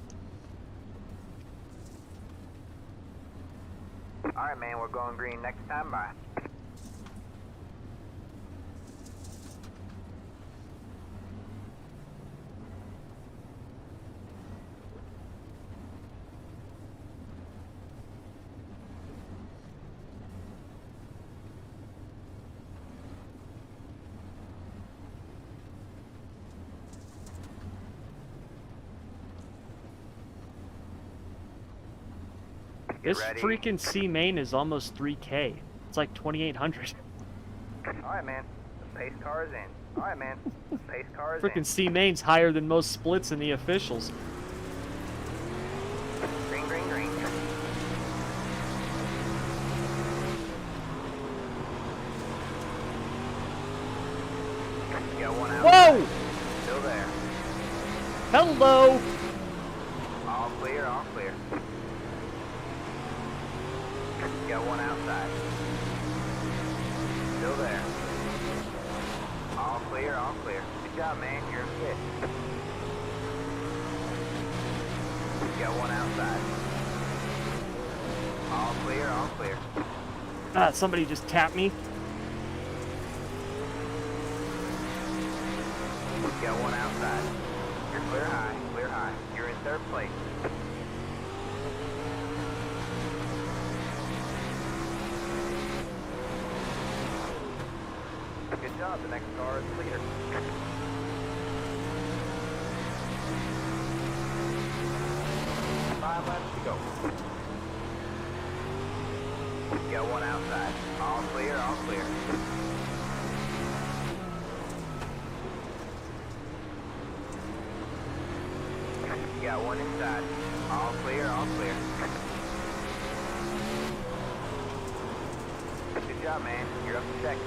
[SPEAKER 2] Alright, man, we're going green next time. Bye.
[SPEAKER 1] This
[SPEAKER 2] ready?
[SPEAKER 1] freaking C main is almost 3K. It's like 2,800.
[SPEAKER 2] Alright, man. The pace car is in. Alright, man. The pace car is
[SPEAKER 1] Freaking
[SPEAKER 2] in.
[SPEAKER 1] C main's higher than most splits in the officials.
[SPEAKER 2] Green, green, green. Got one out.
[SPEAKER 1] Whoa!
[SPEAKER 2] Still there.
[SPEAKER 1] Hello!
[SPEAKER 2] All clear, all clear. Got one outside. Still there. All clear, all clear. Good job, man. You're fit. Got one outside. All clear, all clear.
[SPEAKER 1] Ah, somebody just tapped me.
[SPEAKER 2] Got one outside. You're clear high, clear high. You're in third place. Good job, the next car is clear. Five laps to go. Got one outside. All clear, all clear. Got one inside. All clear, all clear. Good job, man. You're up to second.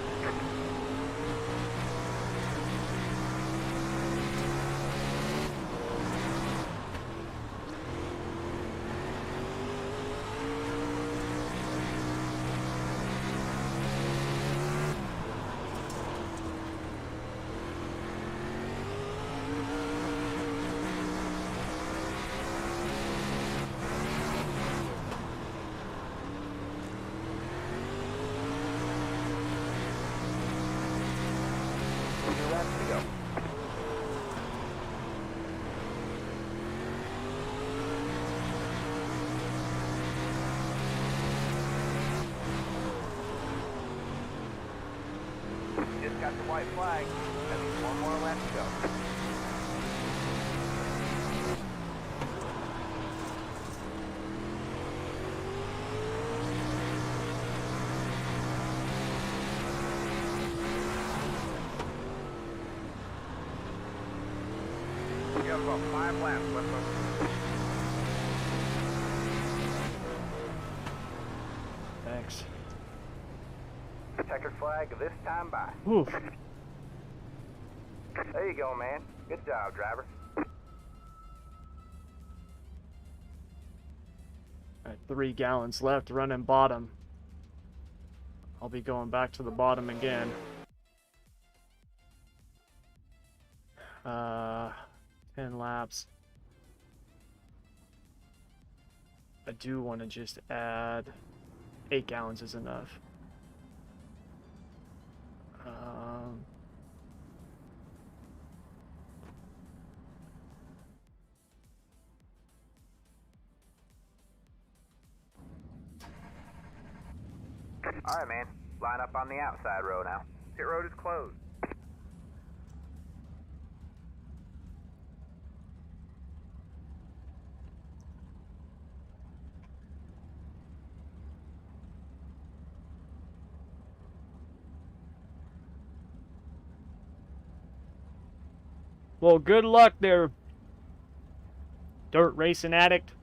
[SPEAKER 2] Just got the white flag. That means one more lap to go. You have about 5 laps left.
[SPEAKER 1] Thanks.
[SPEAKER 2] Checkered flag this time by.
[SPEAKER 1] Oof.
[SPEAKER 2] There you go, man. Good job, driver.
[SPEAKER 1] Alright, 3 gallons left, running bottom. I'll be going back to the bottom again. 10 laps. I do want to just add 8 gallons is enough.
[SPEAKER 2] Alright, man. Line up on the outside row now. Pit road is closed.
[SPEAKER 1] Well, good luck there, dirt racing addict.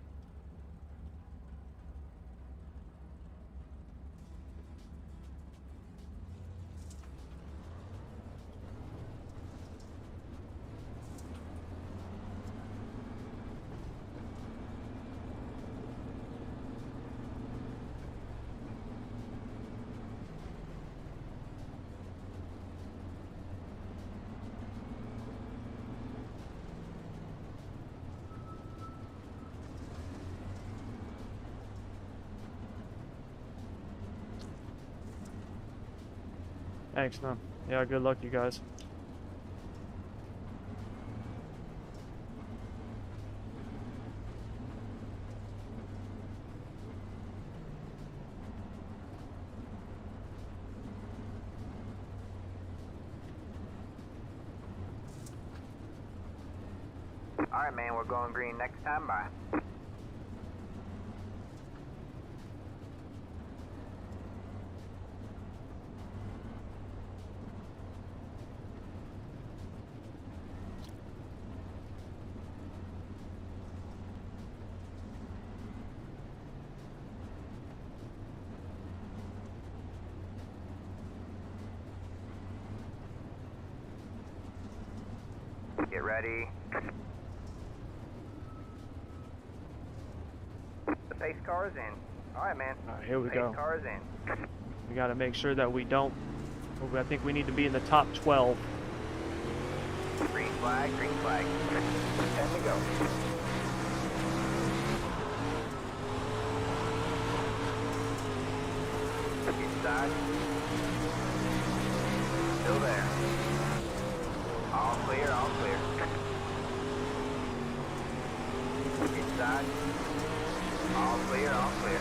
[SPEAKER 1] Thanks, man. Yeah, good luck, you guys.
[SPEAKER 2] Alright, man, we're going green next time. Bye. Get ready. The pace car is in. Alright, man.
[SPEAKER 1] Alright, here we
[SPEAKER 2] Pace
[SPEAKER 1] go.
[SPEAKER 2] car is in.
[SPEAKER 1] We got to make sure that we don't... I think we need to be in the top 12.
[SPEAKER 2] Green flag, green flag. 10 to go. Inside. Still there. All clear, all clear. Inside. All clear, all clear.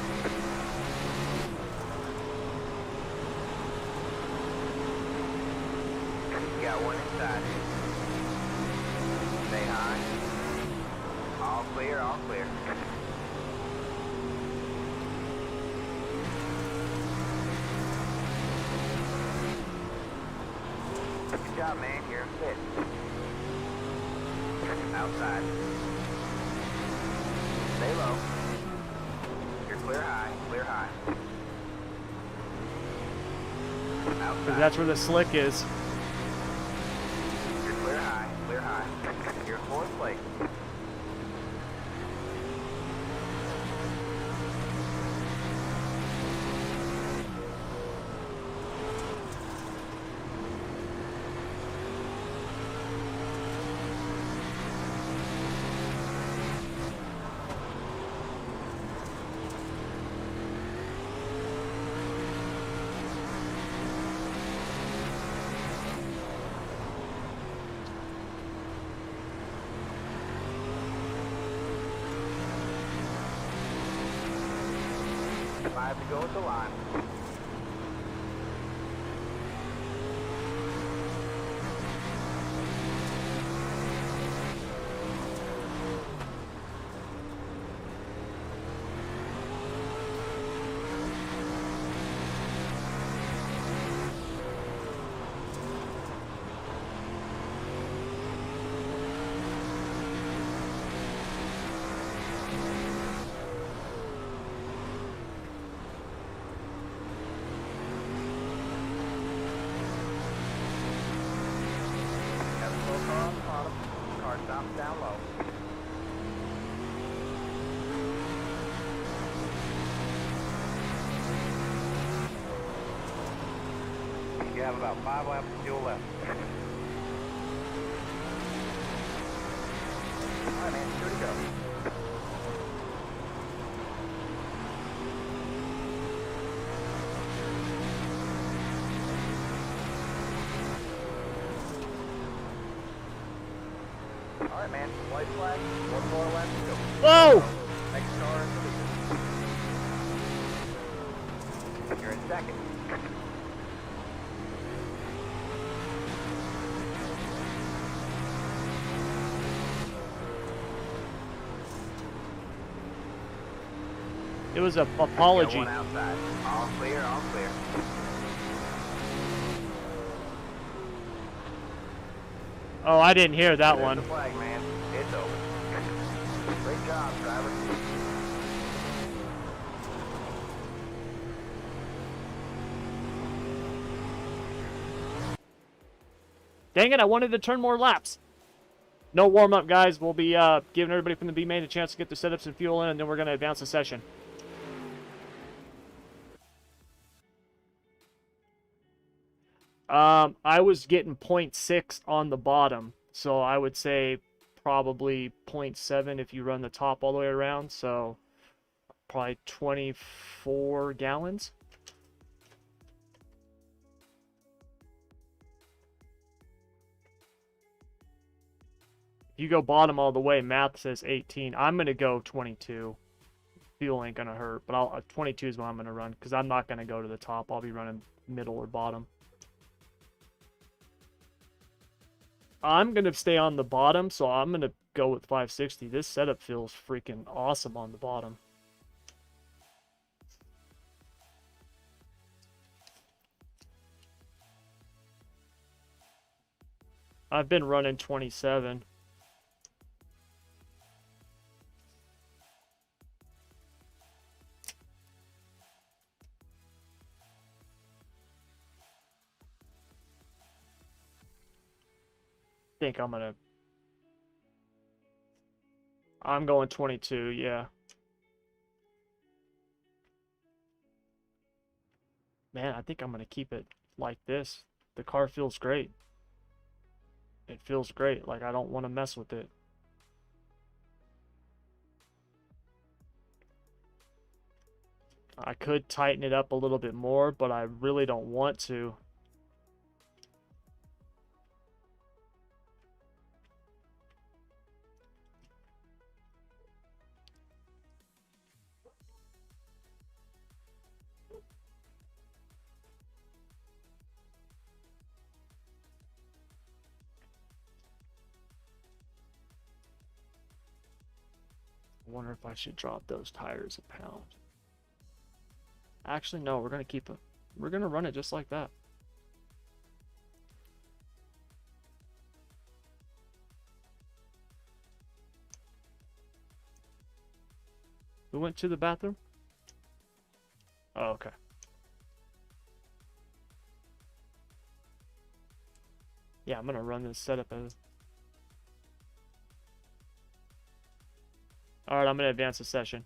[SPEAKER 2] Got one inside. Stay high. All clear, all clear. Good job, man. You're fit. Outside. Stay low. You're clear high, clear high. Outside.
[SPEAKER 1] 'Cause that's where the slick is.
[SPEAKER 2] You're clear high, clear high. You're in fourth place. I have to go with the line. Have a slow car on the bottom. Car stops down low. You have about 5 laps of fuel left. Alright, man, good to go. Alright, man, white flag, 1 more lap to go.
[SPEAKER 1] Whoa!
[SPEAKER 2] Next car is the leader. You're in second.
[SPEAKER 1] It was a apology.
[SPEAKER 2] Got one outside. All clear, all clear.
[SPEAKER 1] Oh, I didn't hear that
[SPEAKER 2] There's
[SPEAKER 1] one.
[SPEAKER 2] the flag, man. It's over. Great job, driver.
[SPEAKER 1] Dang it, I wanted to turn more laps. No warm-up, guys. We'll be giving everybody from the B main a chance to get the setups and fuel in, and then we're going to advance the session. I was getting 0.6 on the bottom, so I would say probably 0.7 if you run the top all the way around, so probably 24 gallons. You go bottom all the way. Math says 18. I'm gonna go 22. Fuel ain't gonna hurt, but 22 is what I'm gonna run because I'm not gonna go to the top. I'll be running middle or bottom. I'm gonna stay on the bottom, so I'm gonna go with 560. This setup feels freaking awesome on the bottom. I've been running 27. Think I'm going 22, yeah. Man, I think I'm gonna keep it like this. The car feels great. It feels great. Like, I don't want to mess with it. I could tighten it up a little bit more, but I really don't want to. I wonder if I should drop those tires a pound. Actually, no, we're gonna keep it. We're gonna run it just like that. Who went to the bathroom? Oh, okay. Yeah, I'm gonna run this setup as. Alright, I'm gonna advance the session.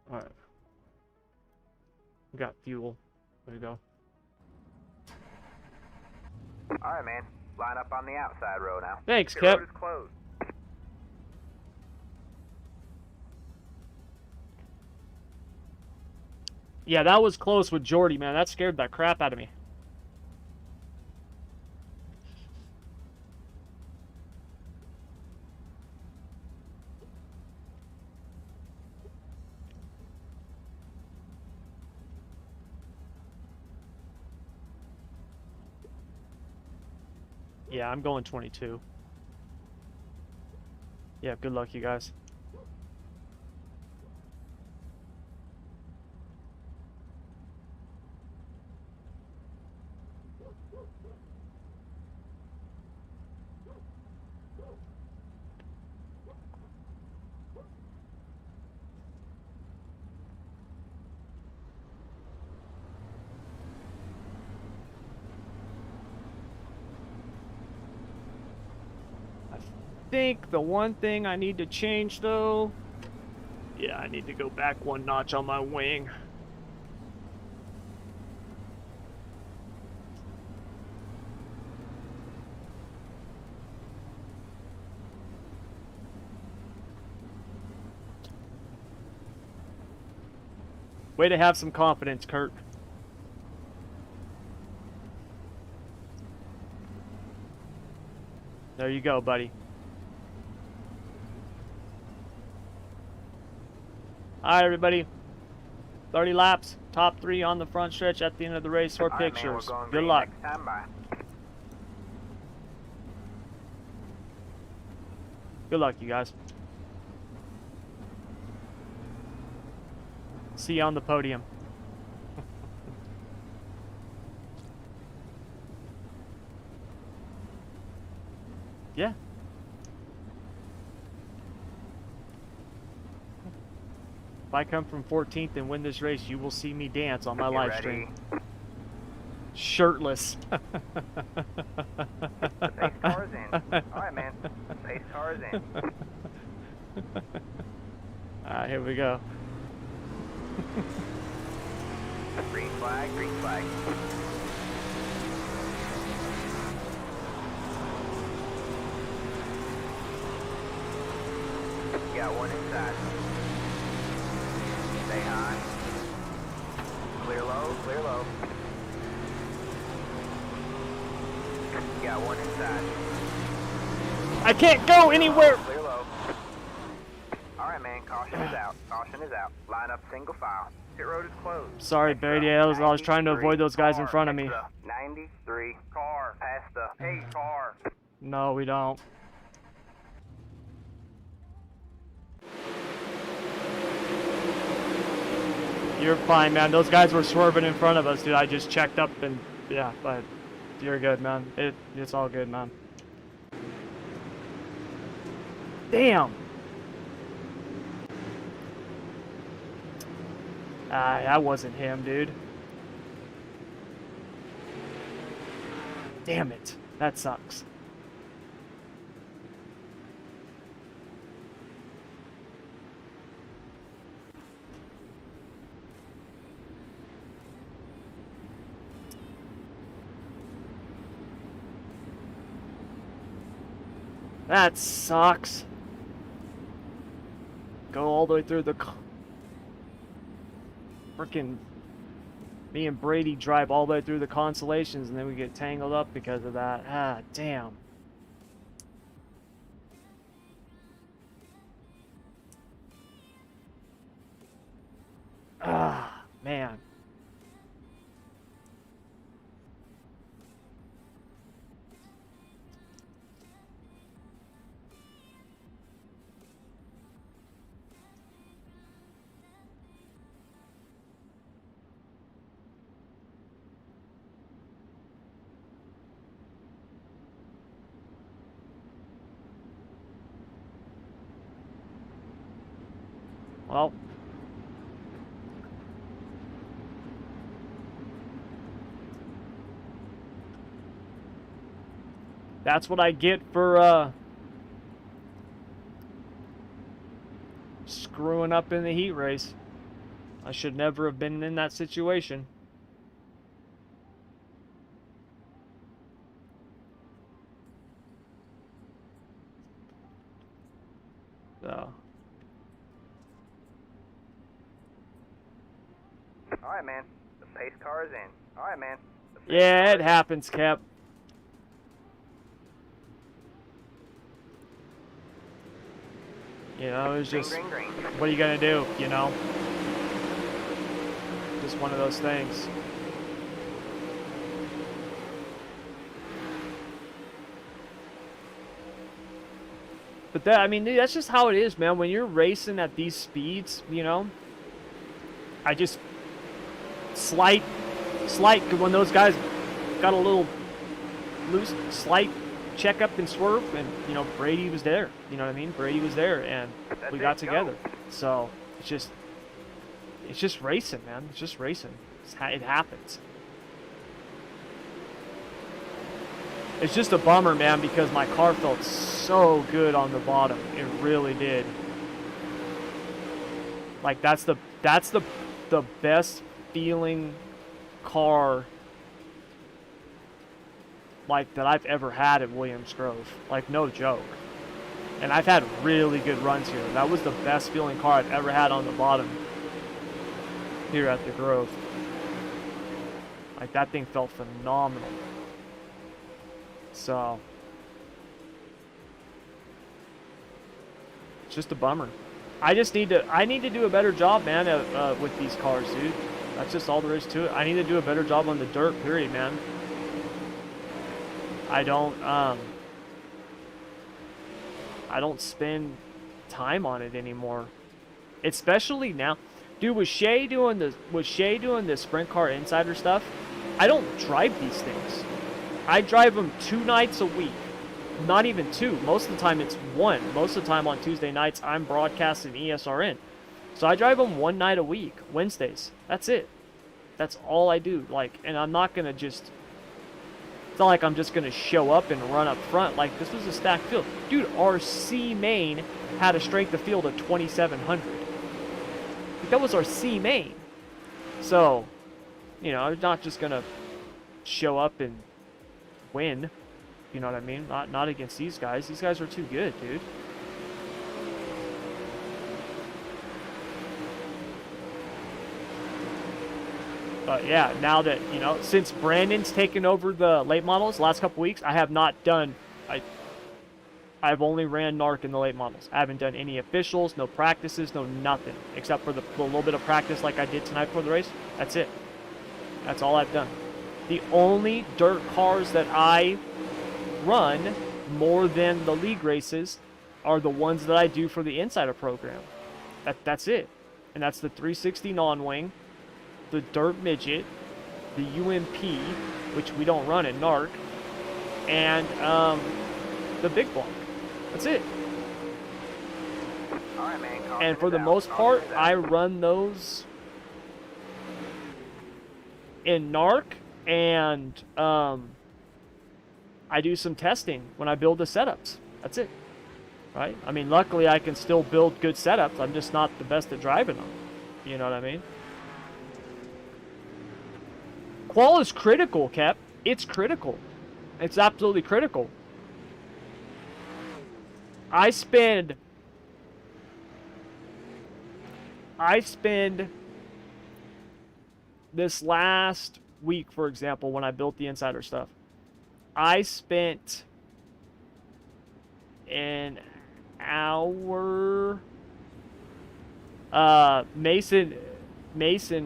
[SPEAKER 1] Alright. We got fuel. There we go.
[SPEAKER 2] Alright, man. Line up on the outside row now.
[SPEAKER 1] Thanks,
[SPEAKER 2] Pit
[SPEAKER 1] Kip.
[SPEAKER 2] road is closed.
[SPEAKER 1] Yeah, that was close with Jordy, man. That scared the crap out of me. Yeah, I'm going 22. Yeah, good luck, you guys. I think the one thing I need to change, though... Yeah, I need to go back one notch on my wing. Way to have some confidence, Kurt. There you go, buddy. Alright, everybody. 30 laps, top 3 on the front stretch at the end of the race for pictures.
[SPEAKER 2] Man,
[SPEAKER 1] Good luck.
[SPEAKER 2] Next time, bye.
[SPEAKER 1] Good luck, you guys. See you on the podium. Yeah. If I come from 14th and win this race, you will see me dance on my
[SPEAKER 2] You
[SPEAKER 1] live
[SPEAKER 2] ready?
[SPEAKER 1] stream. Shirtless.
[SPEAKER 2] The pace car's in. Alright, man. Pace car's in.
[SPEAKER 1] Alright, here we go.
[SPEAKER 2] Green flag, green flag. Got one inside. Stay high. Clear low, clear low. Got one inside.
[SPEAKER 1] I can't go anywhere.
[SPEAKER 2] Clear low. Alright, man, caution is out. Caution is out. Line up single file. Pit road is closed.
[SPEAKER 1] Sorry, Brady. I was trying to avoid those guys in front of me.
[SPEAKER 2] 93 car past the 8 car.
[SPEAKER 1] No, we don't. You're fine, man. Those guys were swerving in front of us, dude. I just checked up and yeah, but you're good, man. It's all good, man. Damn. That wasn't him, dude. Damn it. That sucks. That sucks. Go all the way through the... Frickin' me and Brady drive all the way through the Constellations and then we get tangled up because of that. Ah, damn. Ah, man. Well, that's what I get for screwing up in the heat race. I should never have been in that situation. So.
[SPEAKER 2] Alright, man. The pace car is in. Alright, man.
[SPEAKER 1] Yeah, it happens, Cap. You know, it's just,
[SPEAKER 2] Green, green, green.
[SPEAKER 1] what are you gonna do, you know? Just one of those things. But that, I mean, dude, that's just how it is, man. When you're racing at these speeds, you know, I just slight, when those guys got a little loose, slight check up and swerve, and you know, Brady was there. You know what I mean? Brady was there, and we got together. So it's just racing, man. It's just racing. It happens. It's just a bummer, man, because my car felt so good on the bottom. It really did. Like that's the best feeling car like that I've ever had at Williams Grove. Like no joke. And I've had really good runs here. That was the best feeling car I've ever had on the bottom here at the Grove. Like that thing felt phenomenal. So it's just a bummer. I need to do a better job, man, with these cars, dude. That's just all there is to it. I need to do a better job on the dirt, period, man. I don't spend time on it anymore. Especially now. Dude, with Shay doing the sprint car insider stuff, I don't drive these things. I drive them 2 nights a week. Not even 2. Most of the time it's 1. Most of the time on Tuesday nights I'm broadcasting ESRN. So I drive them 1 night a week, Wednesdays. That's it. That's all I do. Like, and I'm not gonna just. It's not like I'm just gonna show up and run up front. Like this was a stacked field, dude. Our C main had a strength of field of 2,700. Like, that was our C main. So You know, I'm not just gonna show up and win. You know what I mean? Not against these guys. These guys are too good, dude. But yeah, now that, you know, since Brandon's taken over the late models last couple weeks, I have not done, I've only ran NARC in the late models. I haven't done any officials, no practices, no nothing, except for the little bit of practice like I did tonight before the race. That's it. That's all I've done. The only dirt cars that I run more than the league races are the ones that I do for the Insider program. That's it. And that's the 360 non-wing, the dirt midget, the UMP, which we don't run in NARC, and the big block. That's it.
[SPEAKER 2] All right, man.
[SPEAKER 1] And for the most part, I run those in NARC, and I do some testing when I build the setups. That's it. Right? I mean, luckily I can still build good setups. I'm just not the best at driving them. You know what I mean? Qual is critical, Cap. It's critical. It's absolutely critical. I spend this last week, for example, when I built the Insider stuff, I spent an hour. Mason,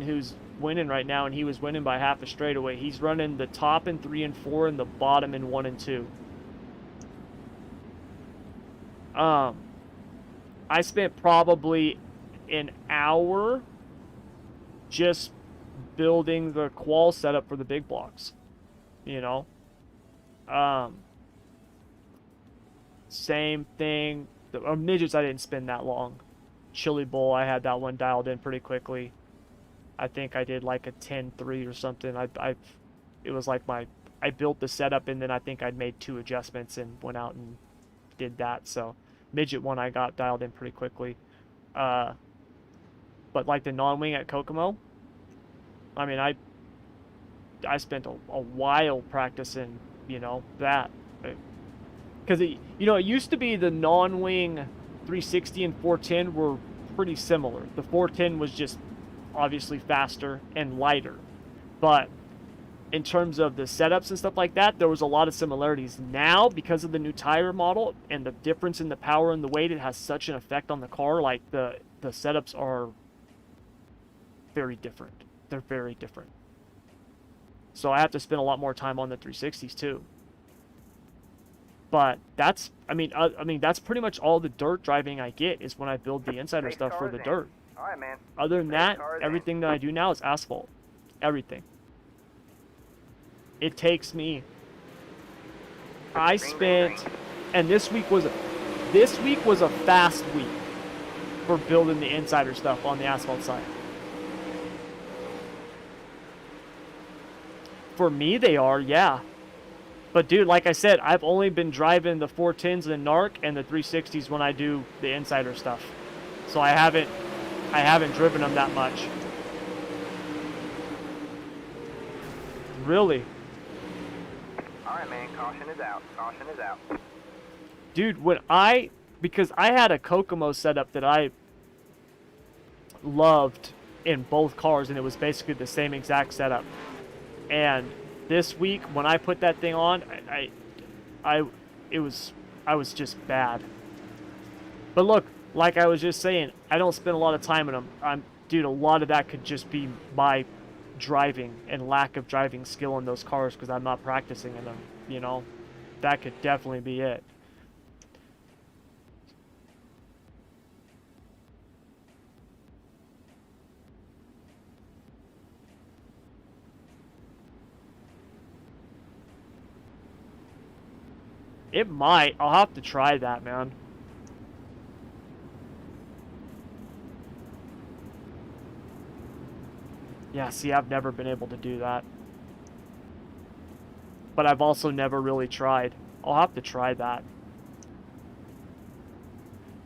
[SPEAKER 1] who's winning right now, and he was winning by half a straightaway. He's running the top in 3 and 4 and the bottom in 1 and 2. I spent probably an hour just building the qual setup for the big blocks. You know? Same thing. The midgets I didn't spend that long. Chili Bowl, I had that one dialed in pretty quickly. I think I did like a 10-3 or something. It was like I built the setup, and then I think I'd made 2 adjustments and went out and did that. So midget one I got dialed in pretty quickly. But like the non-wing at Kokomo, I mean, I spent a while practicing, you know, that. Because, you know, it used to be the non-wing 360 and 410 were pretty similar. The 410 was just obviously faster and lighter. But in terms of the setups and stuff like that, there was a lot of similarities. Now, because of the new tire model and the difference in the power and the weight, it has such an effect on the car. Like, the setups are very different. They're very different. So I have to spend a lot more time on the 360s too. But that's, I mean, that's pretty much all the dirt driving I get is when I build the Insider stuff for the dirt.
[SPEAKER 2] All right, man.
[SPEAKER 1] Other than that, everything that I do now is asphalt. Everything. It takes me. I spent, and this week was a fast week for building the Insider stuff on the asphalt side. For me, they are, yeah. But dude, like I said, I've only been driving the 410s and NARC and the 360s when I do the Insider stuff. So I haven't driven them that much. Really?
[SPEAKER 2] All right, man. Caution is out. Caution is out.
[SPEAKER 1] Dude, because I had a Kokomo setup that I loved in both cars, and it was basically the same exact setup. And this week, when I put that thing on, I was just bad. But look, like I was just saying, I don't spend a lot of time in them. Dude, a lot of that could just be my driving and lack of driving skill in those cars because I'm not practicing in them. You know, that could definitely be it. It might. I'll have to try that, man. Yeah, see, I've never been able to do that. But I've also never really tried. I'll have to try that.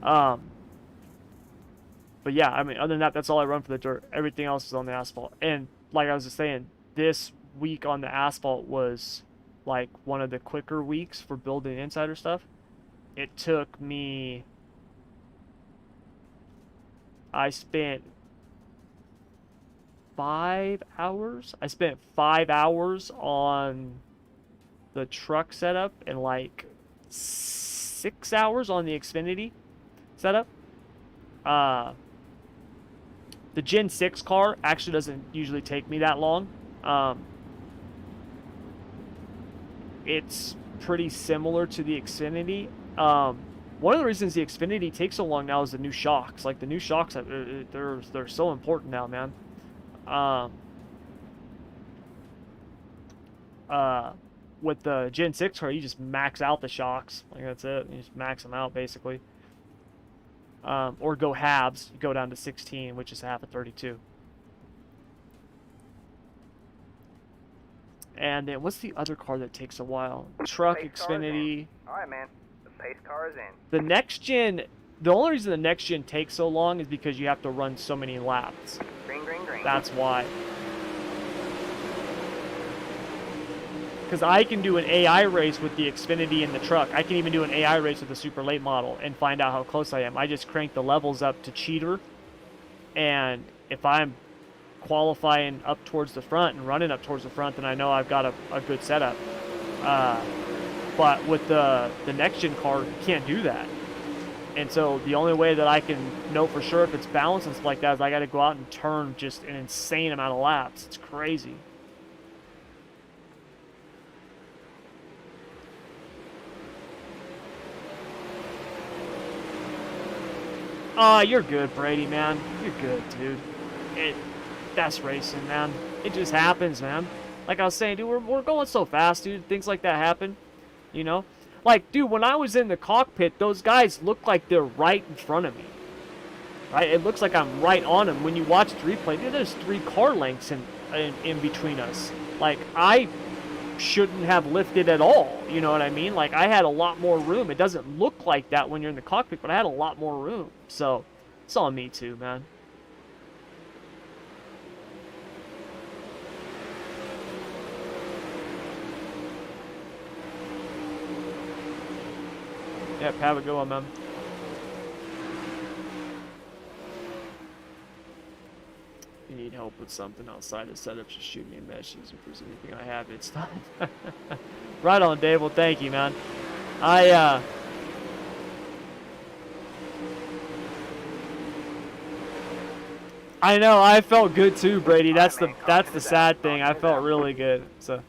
[SPEAKER 1] But yeah, I mean, other than that, that's all I run for the dirt. Everything else is on the asphalt. And like I was just saying, this week on the asphalt was like one of the quicker weeks for building insider stuff. It took me, I spent 5 hours. I spent 5 hours on the truck setup and like 6 hours on the Xfinity setup. The Gen 6 car actually doesn't usually take me that long. It's pretty similar to the Xfinity. One of the reasons the Xfinity takes so long now is the new shocks. Like the new shocks, they're so important now, man. With the Gen 6 car, you just max out the shocks. Like that's it. You just max them out basically. Or go halves. You go down to 16, which is half of 32. And then what's the other car that takes a while? Truck, Xfinity.
[SPEAKER 2] Alright, man. The pace car is in.
[SPEAKER 1] The next gen, the only reason the next gen takes so long is because you have to run so many laps.
[SPEAKER 2] Green, green, green.
[SPEAKER 1] That's why. Because I can do an AI race with the Xfinity and the truck. I can even do an AI race with the super late model and find out how close I am. I just crank the levels up to cheater. And if I'm qualifying up towards the front and running up towards the front, then I know I've got a good setup. But with the next gen car, you can't do that. And so the only way that I can know for sure if it's balanced and stuff like that is I got to go out and turn just an insane amount of laps. It's crazy. You're good, Brady, man. You're good, dude. That's racing, man. It just happens, man. Like I was saying, dude, we're going so fast, dude. Things like that happen, you know? Like, dude, when I was in the cockpit, those guys look like they're right in front of me. Right? It looks like I'm right on them. When you watch the replay, dude, there's 3 car lengths in between us. Like, I shouldn't have lifted at all. You know what I mean? Like, I had a lot more room. It doesn't look like that when you're in the cockpit, but I had a lot more room. So, it's on me too, man. Yep, have a good one, man. You need help with something outside of setup, just shoot me a message if there's anything I have. It's fine. Right on, Dave. Well, thank you, man. I know. I felt good too, Brady. That's the sad thing. I felt really good. So.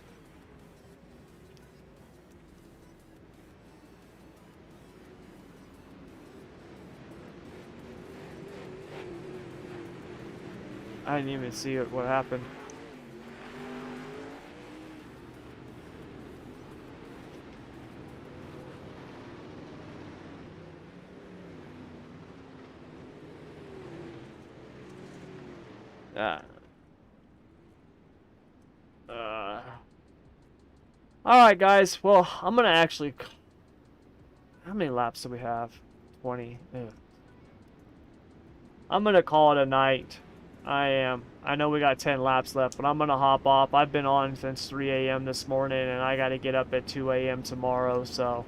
[SPEAKER 1] I didn't even see what happened. Alright, guys. Well, I'm going to actually... How many laps do we have? 20. Ugh. I'm going to call it a night. I am. I know we got 10 laps left, but I'm going to hop off. I've been on since 3 a.m. this morning, and I got to get up at 2 a.m. tomorrow, so...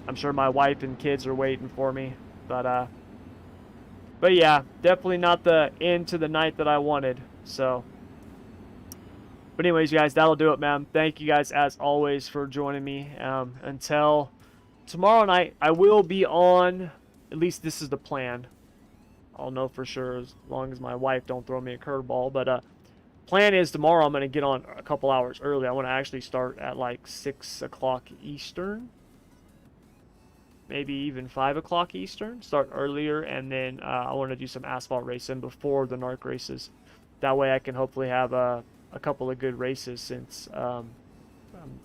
[SPEAKER 1] I'm sure my wife and kids are waiting for me, but yeah, definitely not the end to the night that I wanted, so... But anyways, you guys, that'll do it, man. Thank you guys, as always, for joining me. Until tomorrow night, I will be on. At least this is the plan. I'll know for sure as long as my wife don't throw me a curveball. But plan is tomorrow I'm going to get on a couple hours early. I want to actually start at like 6 o'clock Eastern. Maybe even 5 o'clock Eastern. Start earlier, and then I want to do some asphalt racing before the NARC races. That way I can hopefully have a couple of good races, since I'm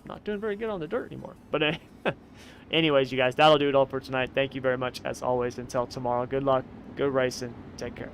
[SPEAKER 1] not doing very good on the dirt anymore. But anyways, you guys, that'll do it all for tonight. Thank you very much, as always. Until tomorrow, good luck, good racing, take care.